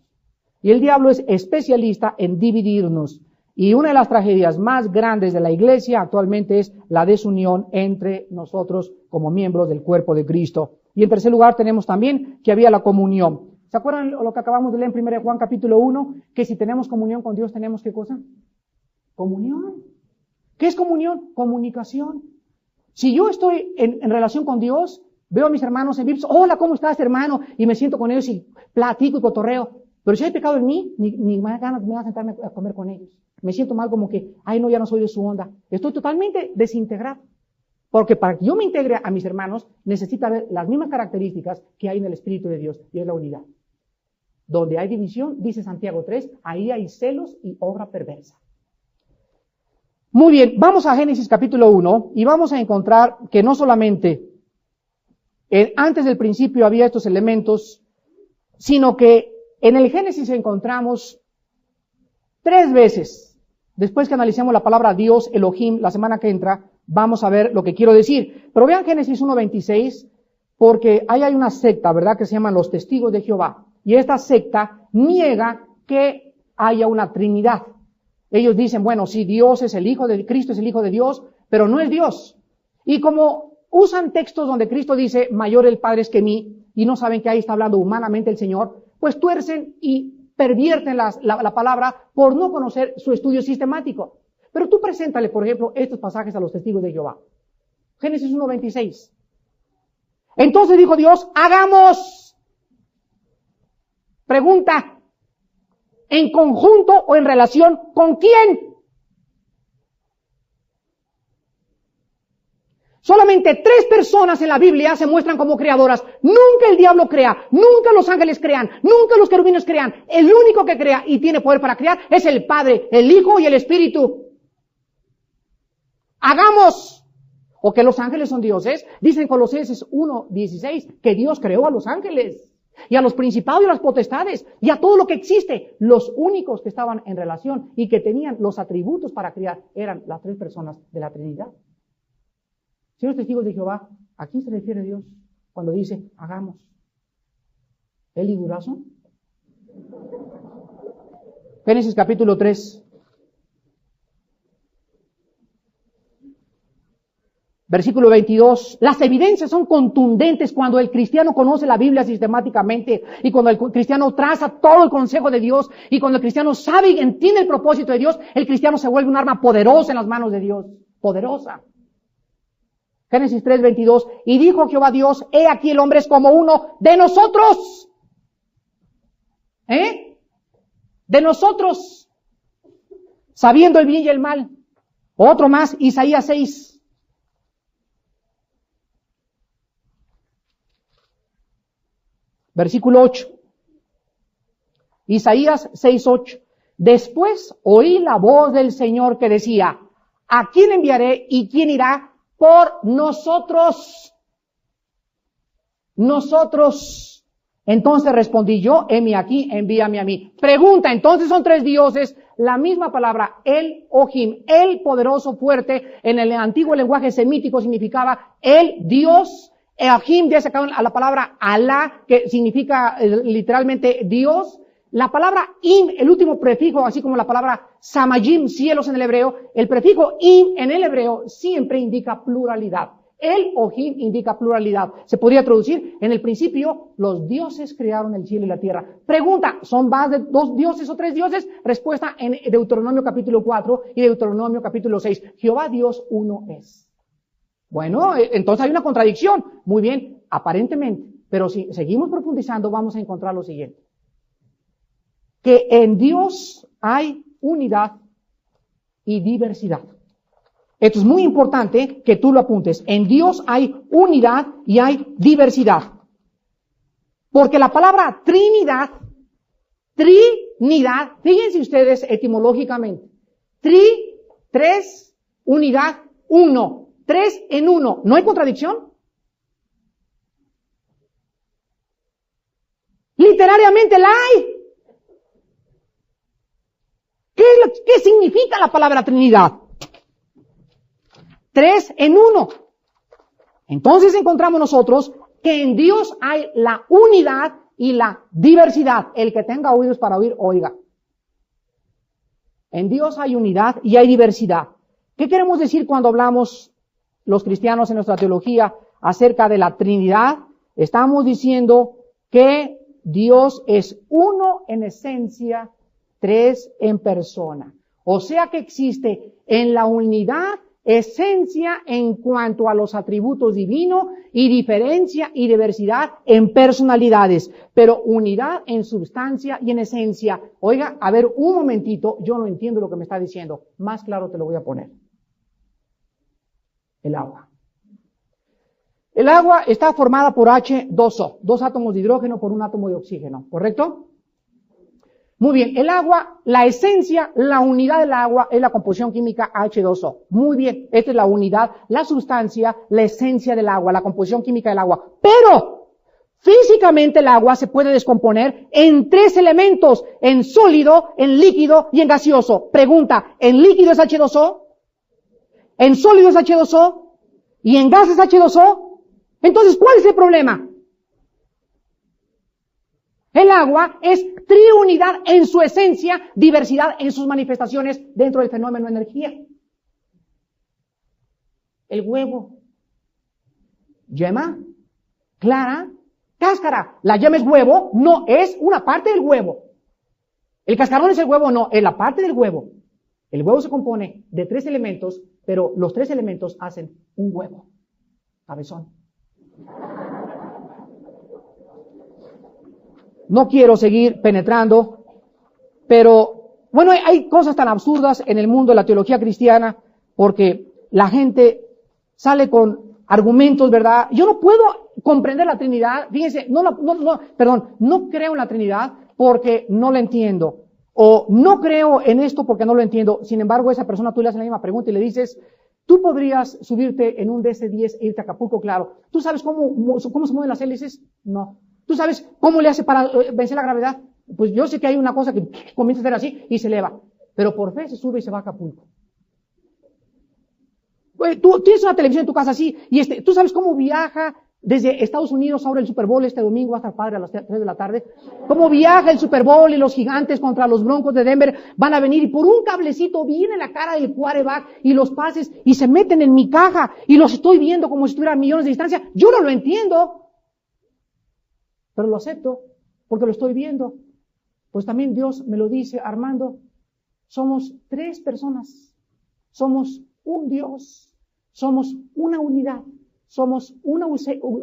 Speaker 1: Y el diablo es especialista en dividirnos. Y una de las tragedias más grandes de la iglesia actualmente es la desunión entre nosotros como miembros del cuerpo de Cristo. Y en tercer lugar tenemos también que había la comunión. ¿Se acuerdan lo que acabamos de leer en 1 Juan capítulo 1? Que si tenemos comunión con Dios, ¿tenemos qué cosa? Comunión. ¿Qué es comunión? Comunicación. Si yo estoy en relación con Dios, veo a mis hermanos en VIPS, hola, ¿cómo estás, hermano? Y me siento con ellos y platico y cotorreo. Pero si hay pecado en mí, ni más ganas me va a sentarme a comer con ellos. Me siento mal como que, ay no, ya no soy de su onda. Estoy totalmente desintegrado. Porque para que yo me integre a mis hermanos, necesita ver las mismas características que hay en el Espíritu de Dios, y es la unidad. Donde hay división, dice Santiago 3, ahí hay celos y obra perversa. Muy bien, vamos a Génesis capítulo 1 y vamos a encontrar que no solamente antes del principio había estos elementos, sino que en el Génesis encontramos 3 veces, después que analicemos la palabra Dios, Elohim, la semana que entra, vamos a ver lo que quiero decir. Pero vean Génesis 1:26, porque ahí hay una secta, ¿verdad?, que se llaman los testigos de Jehová. Y esta secta niega que haya una Trinidad. Ellos dicen, bueno, sí, Dios es el Hijo de Cristo, es el Hijo de Dios, pero no es Dios. Y como usan textos donde Cristo dice, mayor el Padre es que mí, y no saben que ahí está hablando humanamente el Señor, pues tuercen y pervierten la palabra por no conocer su estudio sistemático. Pero tú preséntale, por ejemplo, estos pasajes a los testigos de Jehová. Génesis 1:26. Entonces dijo Dios, hagamos. Pregunta, ¿en conjunto o en relación con quién? Solamente 3 personas en la Biblia se muestran como creadoras. Nunca el diablo crea, nunca los ángeles crean, nunca los querubines crean. El único que crea y tiene poder para crear es el Padre, el Hijo y el Espíritu. Hagamos. O que los ángeles son dioses. Dicen Colosenses 1:16 que Dios creó a los ángeles y a los principados y a las potestades y a todo lo que existe. Los únicos que estaban en relación y que tenían los atributos para crear eran las 3 personas de la Trinidad. Señores testigos de Jehová, ¿a quién se refiere Dios cuando dice hagamos? ¿Eli Durazo? Génesis capítulo 3. Versículo 22. Las evidencias son contundentes cuando el cristiano conoce la Biblia sistemáticamente y cuando el cristiano traza todo el consejo de Dios y cuando el cristiano sabe y entiende el propósito de Dios, el cristiano se vuelve un arma poderosa en las manos de Dios. Poderosa. Génesis 3:22. Y dijo Jehová Dios, he aquí el hombre es como uno de nosotros. De nosotros. Sabiendo el bien y el mal. Otro más, Isaías 6. Versículo 8. Isaías 6:8. Después oí la voz del Señor que decía, ¿a quién enviaré y quién irá por nosotros? Nosotros. Entonces respondí yo, heme aquí, envíame a mí. Pregunta, entonces son tres dioses. La misma palabra, el Ohim, el poderoso fuerte, en el antiguo lenguaje semítico significaba el Dios. Elohim, ya sacaron a la palabra Alá, que significa literalmente Dios. La palabra im, el último prefijo, así como la palabra samayim, cielos en el hebreo, el prefijo im en el hebreo siempre indica pluralidad. El Ohim indica pluralidad. Se podría traducir, en el principio, los dioses crearon el cielo y la tierra. Pregunta, ¿son más de dos dioses o tres dioses? Respuesta en Deuteronomio capítulo 4 y Deuteronomio capítulo 6. Jehová Dios uno es. Bueno, entonces hay una contradicción. Muy bien, aparentemente. Pero si seguimos profundizando, vamos a encontrar lo siguiente. Que en Dios hay unidad y diversidad. Esto es muy importante que tú lo apuntes. En Dios hay unidad y hay diversidad. Porque la palabra Trinidad, fíjense ustedes etimológicamente. Tres, unidad, uno. Tres en uno. ¿No hay contradicción? Literariamente la hay. ¿Qué significa la palabra Trinidad? Tres en uno. Entonces encontramos nosotros que en Dios hay la unidad y la diversidad. El que tenga oídos para oír, oiga. En Dios hay unidad y hay diversidad. ¿Qué queremos decir cuando hablamos los cristianos en nuestra teología acerca de la Trinidad? Estamos diciendo que Dios es uno en esencia, tres en persona. O sea que existe en la unidad esencia en cuanto a los atributos divinos y diferencia y diversidad en personalidades, pero unidad en sustancia y en esencia. Oiga, a ver un momentito, yo no entiendo lo que me está diciendo. Más claro te lo voy a poner. El agua. El agua está formada por H2O, dos átomos de hidrógeno por un átomo de oxígeno, ¿correcto? Muy bien, el agua, la esencia, la unidad del agua es la composición química H2O. Muy bien, esta es la unidad, la sustancia, la esencia del agua, la composición química del agua. Pero, físicamente el agua se puede descomponer en tres elementos, en sólido, en líquido y en gaseoso. Pregunta, ¿en líquido es H2O? ¿En sólido es H2O? ¿Y en gas es H2O? Entonces, ¿cuál es el problema? El agua es triunidad en su esencia, diversidad en sus manifestaciones dentro del fenómeno energía. El huevo. Yema, clara, cáscara. La yema es huevo, no es una parte del huevo. El cascarón es el huevo, no, es la parte del huevo. El huevo se compone de tres elementos, pero los tres elementos hacen un huevo. Cabezón. No quiero seguir penetrando, pero bueno, hay cosas tan absurdas en el mundo de la teología cristiana porque la gente sale con argumentos, ¿verdad? Yo no puedo comprender la Trinidad, fíjense, no creo en la Trinidad porque no la entiendo. O no creo en esto porque no lo entiendo. Sin embargo, a esa persona tú le haces la misma pregunta y le dices, tú podrías subirte en un DC-10 e irte a Acapulco, claro. ¿Tú sabes cómo se mueven las hélices? No. ¿Tú sabes cómo le hace para vencer la gravedad? Pues yo sé que hay una cosa que comienza a hacer así y se eleva. Pero por fe se sube y se va a Acapulco. Tú tienes una televisión en tu casa así y ¿tú sabes cómo viaja Desde Estados Unidos, ahora el Super Bowl este domingo va a estar padre a las 3 de la tarde. Cómo viaja el Super Bowl y los Gigantes contra los Broncos de Denver van a venir y por un cablecito viene la cara del quarterback y los pases y se meten en mi caja y los estoy viendo como si estuvieran a millones de distancia. Yo no lo entiendo, pero lo acepto porque lo estoy viendo. Pues también Dios me lo dice, Armando, somos 3 personas, somos un Dios, somos una unidad. Somos una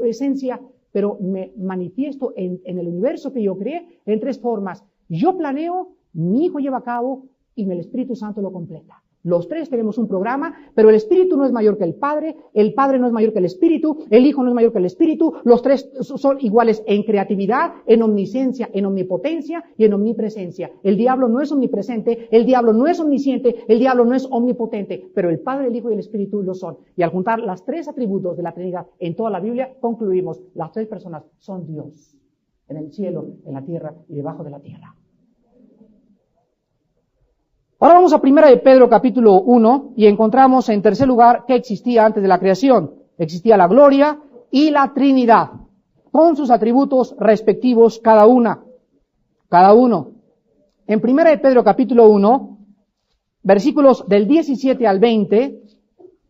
Speaker 1: esencia, pero me manifiesto en el universo que yo creé en 3 formas. Yo planeo, mi Hijo lleva a cabo y el Espíritu Santo lo completa. Los 3 tenemos un programa, pero el Espíritu no es mayor que el Padre no es mayor que el Espíritu, el Hijo no es mayor que el Espíritu, los 3 son iguales en creatividad, en omnisciencia, en omnipotencia y en omnipresencia. El diablo no es omnipresente, el diablo no es omnisciente, el diablo no es omnipotente, pero el Padre, el Hijo y el Espíritu lo son. Y al juntar las 3 atributos de la Trinidad en toda la Biblia, concluimos, las 3 personas son Dios, en el cielo, en la tierra y debajo de la tierra. Ahora vamos a 1 de Pedro capítulo 1 y encontramos en tercer lugar qué existía antes de la creación. Existía la gloria y la Trinidad, con sus atributos respectivos cada uno. En 1 de Pedro capítulo 1, versículos del 17 al 20,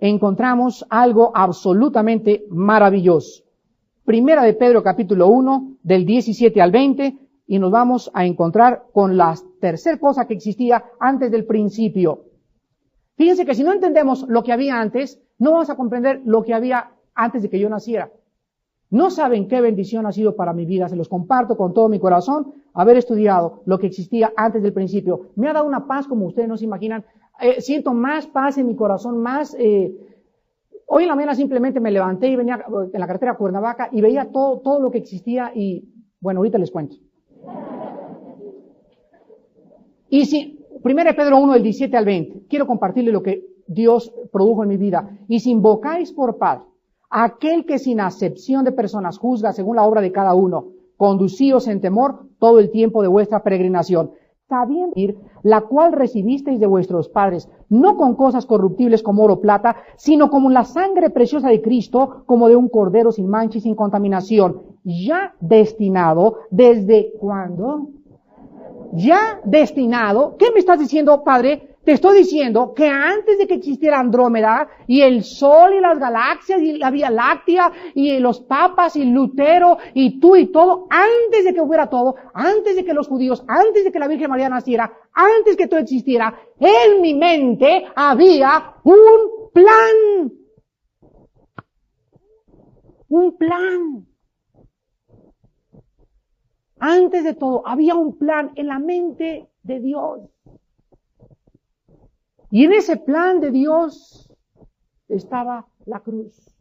Speaker 1: encontramos algo absolutamente maravilloso. 1 de Pedro capítulo 1, del 17 al 20, y nos vamos a encontrar con la tercera cosa que existía antes del principio. Fíjense que si no entendemos lo que había antes, no vamos a comprender lo que había antes de que yo naciera. No saben qué bendición ha sido para mi vida, se los comparto con todo mi corazón, haber estudiado lo que existía antes del principio. Me ha dado una paz como ustedes no se imaginan. Siento más paz en mi corazón, más... Hoy en la mañana simplemente me levanté y venía en la carretera a Cuernavaca y veía todo lo que existía y, bueno, ahorita les cuento. Y si, 1 Pedro 1, del 17 al 20, quiero compartirle lo que Dios produjo en mi vida. Y si invocáis por Padre, aquel que sin acepción de personas juzga según la obra de cada uno, conducíos en temor todo el tiempo de vuestra peregrinación, sabiendo la cual recibisteis de vuestros padres, no con cosas corruptibles como oro o plata, sino como la sangre preciosa de Cristo, como de un cordero sin mancha y sin contaminación, ya destinado, ¿desde cuándo? Ya destinado. ¿Qué me estás diciendo, Padre? Te estoy diciendo que antes de que existiera Andrómeda y el Sol y las galaxias y la Vía Láctea y los papas y Lutero y tú y todo, antes de que hubiera todo, antes de que los judíos, antes de que la Virgen María naciera, antes que todo existiera, en mi mente había un plan. Un plan. Antes de todo, había un plan en la mente de Dios. Y en ese plan de Dios estaba la cruz.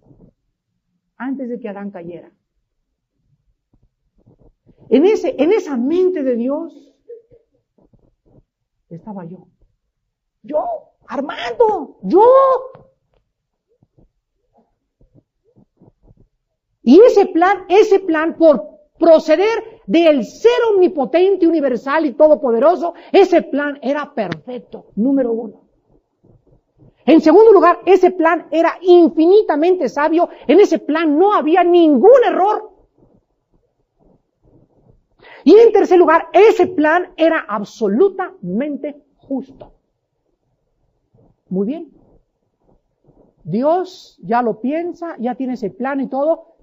Speaker 1: Antes de que Adán cayera. En esa mente de Dios estaba yo. Yo, Armando, yo. Y ese plan por proceder del ser omnipotente, universal y todopoderoso, ese plan era perfecto, número 1. En segundo lugar, ese plan era infinitamente sabio, en ese plan no había ningún error. Y en tercer lugar, ese plan era absolutamente justo. Muy bien. Dios ya lo piensa, ya tiene ese plan y todo,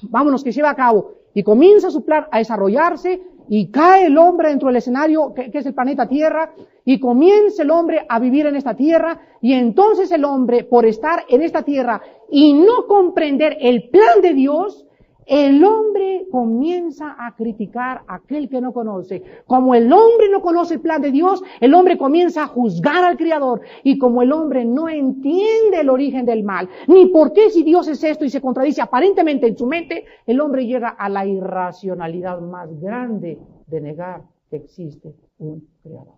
Speaker 1: vámonos que se lleva a cabo. Y comienza su plan a desarrollarse y cae el hombre dentro del escenario que es el planeta Tierra y comienza el hombre a vivir en esta Tierra y entonces el hombre, por estar en esta Tierra y no comprender el plan de Dios, el hombre comienza a criticar a aquel que no conoce. Como el hombre no conoce el plan de Dios, el hombre comienza a juzgar al Creador. Y como el hombre no entiende el origen del mal, ni por qué si Dios es esto y se contradice aparentemente en su mente, el hombre llega a la irracionalidad más grande de negar que existe un Creador.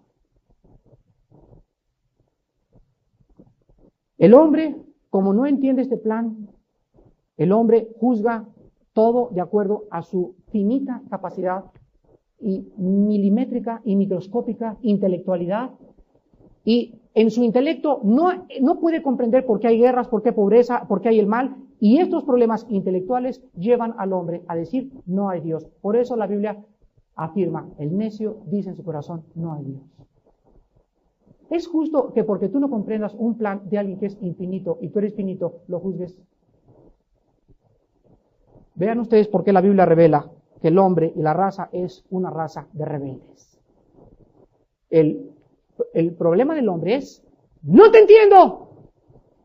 Speaker 1: El hombre, como no entiende este plan, el hombre juzga todo de acuerdo a su finita capacidad y milimétrica y microscópica intelectualidad y en su intelecto no puede comprender por qué hay guerras, por qué hay pobreza, por qué hay el mal, y estos problemas intelectuales llevan al hombre a decir, no hay Dios. Por eso la Biblia afirma, el necio dice en su corazón, no hay Dios. ¿Es justo que porque tú no comprendas un plan de alguien que es infinito y tú eres finito, lo juzgues? Vean ustedes por qué la Biblia revela que el hombre y la raza es una raza de rebeldes. El problema del hombre es, no te entiendo,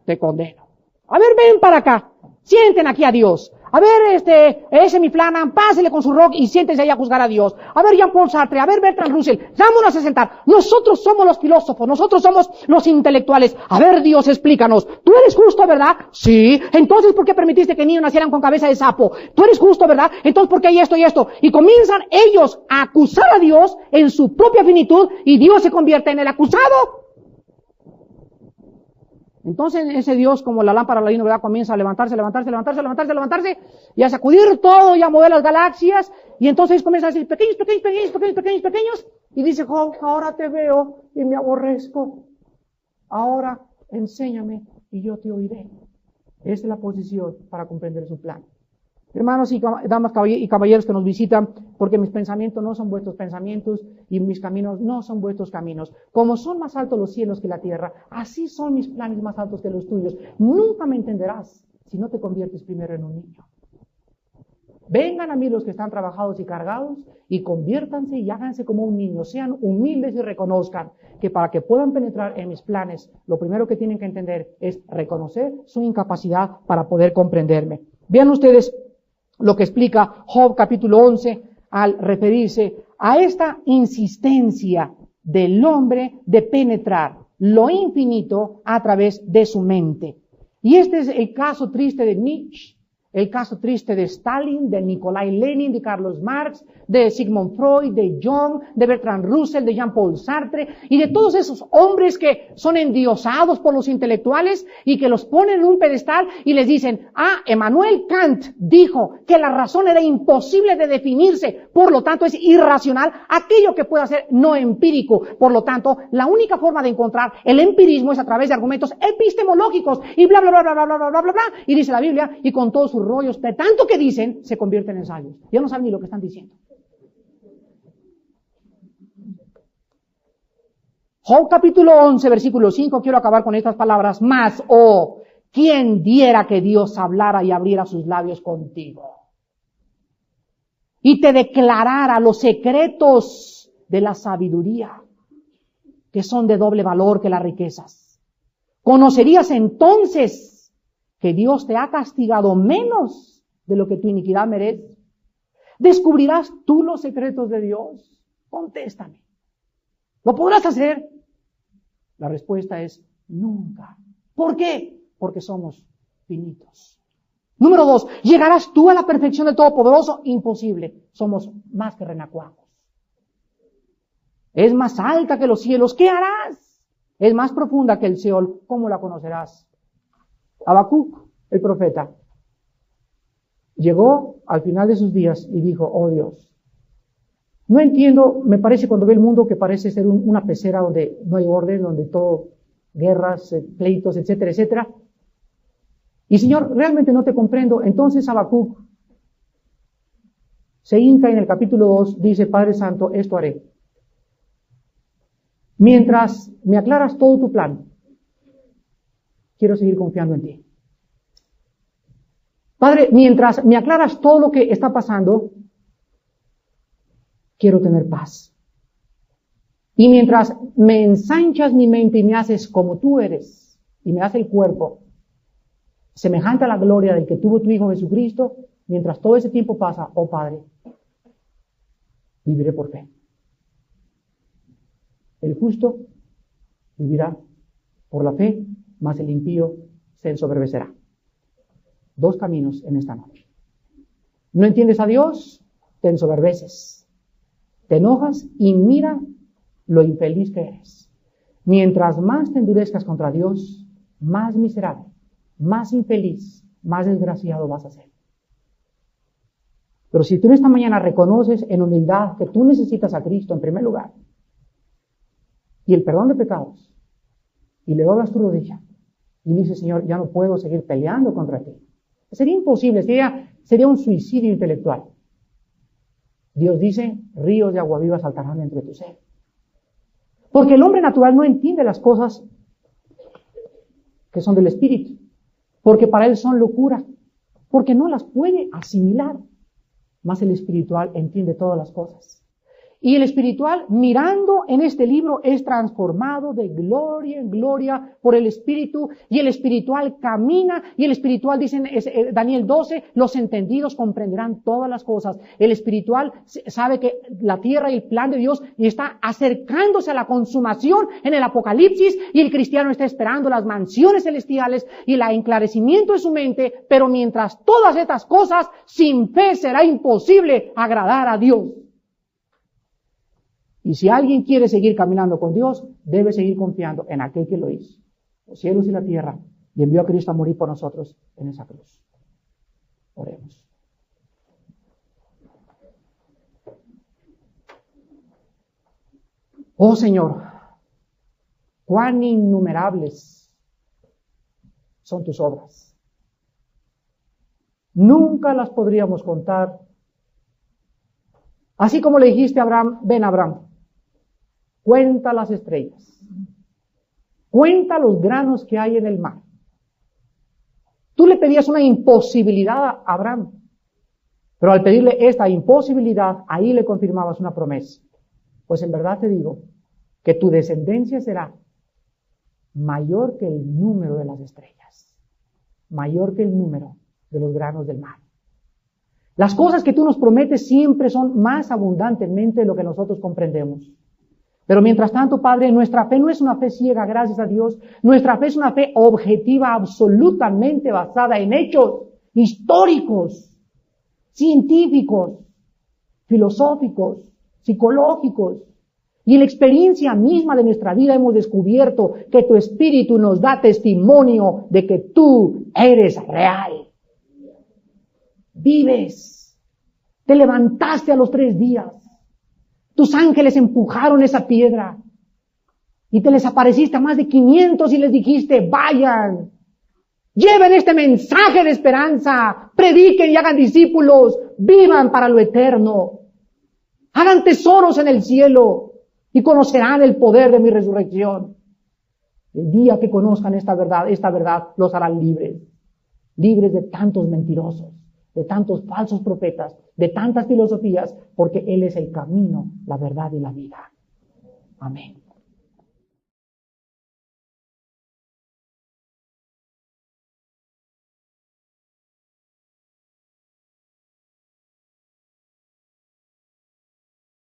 Speaker 1: te condeno. A ver, ven para acá, sienten aquí a Dios. A ver, ese mi Flanagan, pásele con su rock y siéntense ahí a juzgar a Dios. A ver, Jean-Paul Sartre, a ver, Bertrand Russell, vámonos a sentar. Nosotros somos los filósofos, nosotros somos los intelectuales. A ver, Dios, explícanos. ¿Tú eres justo, verdad? Sí. Entonces, ¿por qué permitiste que niños nacieran con cabeza de sapo? ¿Tú eres justo, verdad? Entonces, ¿por qué hay esto y esto? Y comienzan ellos a acusar a Dios en su propia finitud y Dios se convierte en el acusado. Entonces ese Dios, como la lámpara Aladino, ¿verdad? Comienza a levantarse y a sacudir todo y a mover las galaxias. Y entonces comienza a decir, pequeños. Y dice, Job, ahora te veo y me aborrezco. Ahora enséñame y yo te oiré. Esta es la posición para comprender su plan. Hermanos y damas y caballeros que nos visitan, porque mis pensamientos no son vuestros pensamientos y mis caminos no son vuestros caminos. Como son más altos los cielos que la tierra, así son mis planes más altos que los tuyos. Nunca me entenderás si no te conviertes primero en un niño. Vengan a mí los que están trabajados y cargados y conviértanse y háganse como un niño. Sean humildes y reconozcan que para que puedan penetrar en mis planes, lo primero que tienen que entender es reconocer su incapacidad para poder comprenderme. Vean ustedes lo que explica Job capítulo 11 al referirse a esta insistencia del hombre de penetrar lo infinito a través de su mente. Y este es el caso triste de Nietzsche, el caso triste de Stalin, de Nikolai Lenin, de Carlos Marx, de Sigmund Freud, de Jung, de Bertrand Russell, de Jean-Paul Sartre y de todos esos hombres que son endiosados por los intelectuales y que los ponen en un pedestal y les dicen, Emmanuel Kant dijo que la razón era imposible de definirse, por lo tanto es irracional aquello que pueda ser no empírico. Por lo tanto, la única forma de encontrar el empirismo es a través de argumentos epistemológicos y bla, bla, bla, bla, bla, bla, bla, bla, bla, y dice la Biblia, y con todos sus rollos, de tanto que dicen, se convierten en sabios. Ya no saben ni lo que están diciendo. Job capítulo 11, versículo 5, quiero acabar con estas palabras. Mas, ¿quién diera que Dios hablara y abriera sus labios contigo? Y te declarara los secretos de la sabiduría, que son de doble valor que las riquezas. Conocerías entonces que Dios te ha castigado menos de lo que tu iniquidad merece. ¿Descubrirás tú los secretos de Dios? Contéstame. ¿Lo podrás hacer? La respuesta es nunca. ¿Por qué? Porque somos finitos. Número 2, ¿llegarás tú a la perfección del Todopoderoso? Imposible. Somos más que renacuajos. Es más alta que los cielos. ¿Qué harás? Es más profunda que el Seol. ¿Cómo la conocerás? Habacuc, el profeta, llegó al final de sus días y dijo, oh Dios, no entiendo, me parece cuando ve el mundo que parece ser una pecera donde no hay orden, donde todo, guerras, pleitos, etcétera, etcétera. Y Señor, realmente no te comprendo. Entonces Habacuc se hinca en el capítulo 2, dice, Padre Santo, esto haré. Mientras me aclaras todo tu plan, quiero seguir confiando en ti. Padre, mientras me aclaras todo lo que está pasando, quiero tener paz. Y mientras me ensanchas mi mente y me haces como tú eres, y me das el cuerpo, semejante a la gloria del que tuvo tu Hijo Jesucristo, mientras todo ese tiempo pasa, oh Padre, viviré por fe. El justo vivirá por la fe, mas el impío se ensoberbecerá. 2 caminos en esta noche. ¿No entiendes a Dios? Te ensoberbeces. Te enojas y mira lo infeliz que eres. Mientras más te endurezcas contra Dios, más miserable, más infeliz, más desgraciado vas a ser. Pero si tú en esta mañana reconoces en humildad que tú necesitas a Cristo en primer lugar y el perdón de pecados, y le doblas tu rodilla y dices, Señor, ya no puedo seguir peleando contra ti. Sería imposible, sería un suicidio intelectual. Dios dice, ríos de agua viva saltarán entre tu ser. Porque el hombre natural no entiende las cosas que son del Espíritu, porque para él son locura, porque no las puede asimilar. Mas el espiritual entiende todas las cosas. Y el espiritual, mirando en este libro, es transformado de gloria en gloria por el Espíritu, y el espiritual camina, y el espiritual, dice Daniel 12, los entendidos comprenderán todas las cosas. El espiritual sabe que la tierra y el plan de Dios está acercándose a la consumación en el Apocalipsis, y el cristiano está esperando las mansiones celestiales y el enclarecimiento de su mente, pero mientras todas estas cosas, sin fe será imposible agradar a Dios. Y si alguien quiere seguir caminando con Dios, debe seguir confiando en aquel que lo hizo, los cielos y la tierra, y envió a Cristo a morir por nosotros en esa cruz. Oremos. Oh Señor, cuán innumerables son tus obras. Nunca las podríamos contar. Así como le dijiste a Abraham, ven Abraham, cuenta las estrellas, cuenta los granos que hay en el mar. Tú le pedías una imposibilidad a Abraham, pero al pedirle esta imposibilidad, ahí le confirmabas una promesa. Pues en verdad te digo que tu descendencia será mayor que el número de las estrellas, mayor que el número de los granos del mar. Las cosas que tú nos prometes siempre son más abundantemente de lo que nosotros comprendemos. Pero mientras tanto, Padre, nuestra fe no es una fe ciega, gracias a Dios. Nuestra fe es una fe objetiva, absolutamente basada en hechos históricos, científicos, filosóficos, psicológicos. Y en la experiencia misma de nuestra vida hemos descubierto que tu Espíritu nos da testimonio de que tú eres real. Vives. Te levantaste a los 3 días. Tus ángeles empujaron esa piedra y te les apareciste a más de 500 y les dijiste, vayan, lleven este mensaje de esperanza, prediquen y hagan discípulos, vivan para lo eterno, hagan tesoros en el cielo y conocerán el poder de mi resurrección. El día que conozcan esta verdad los harán libres, libres de tantos mentirosos, de tantos falsos profetas, de tantas filosofías, porque Él es el camino, la verdad y la vida. Amén.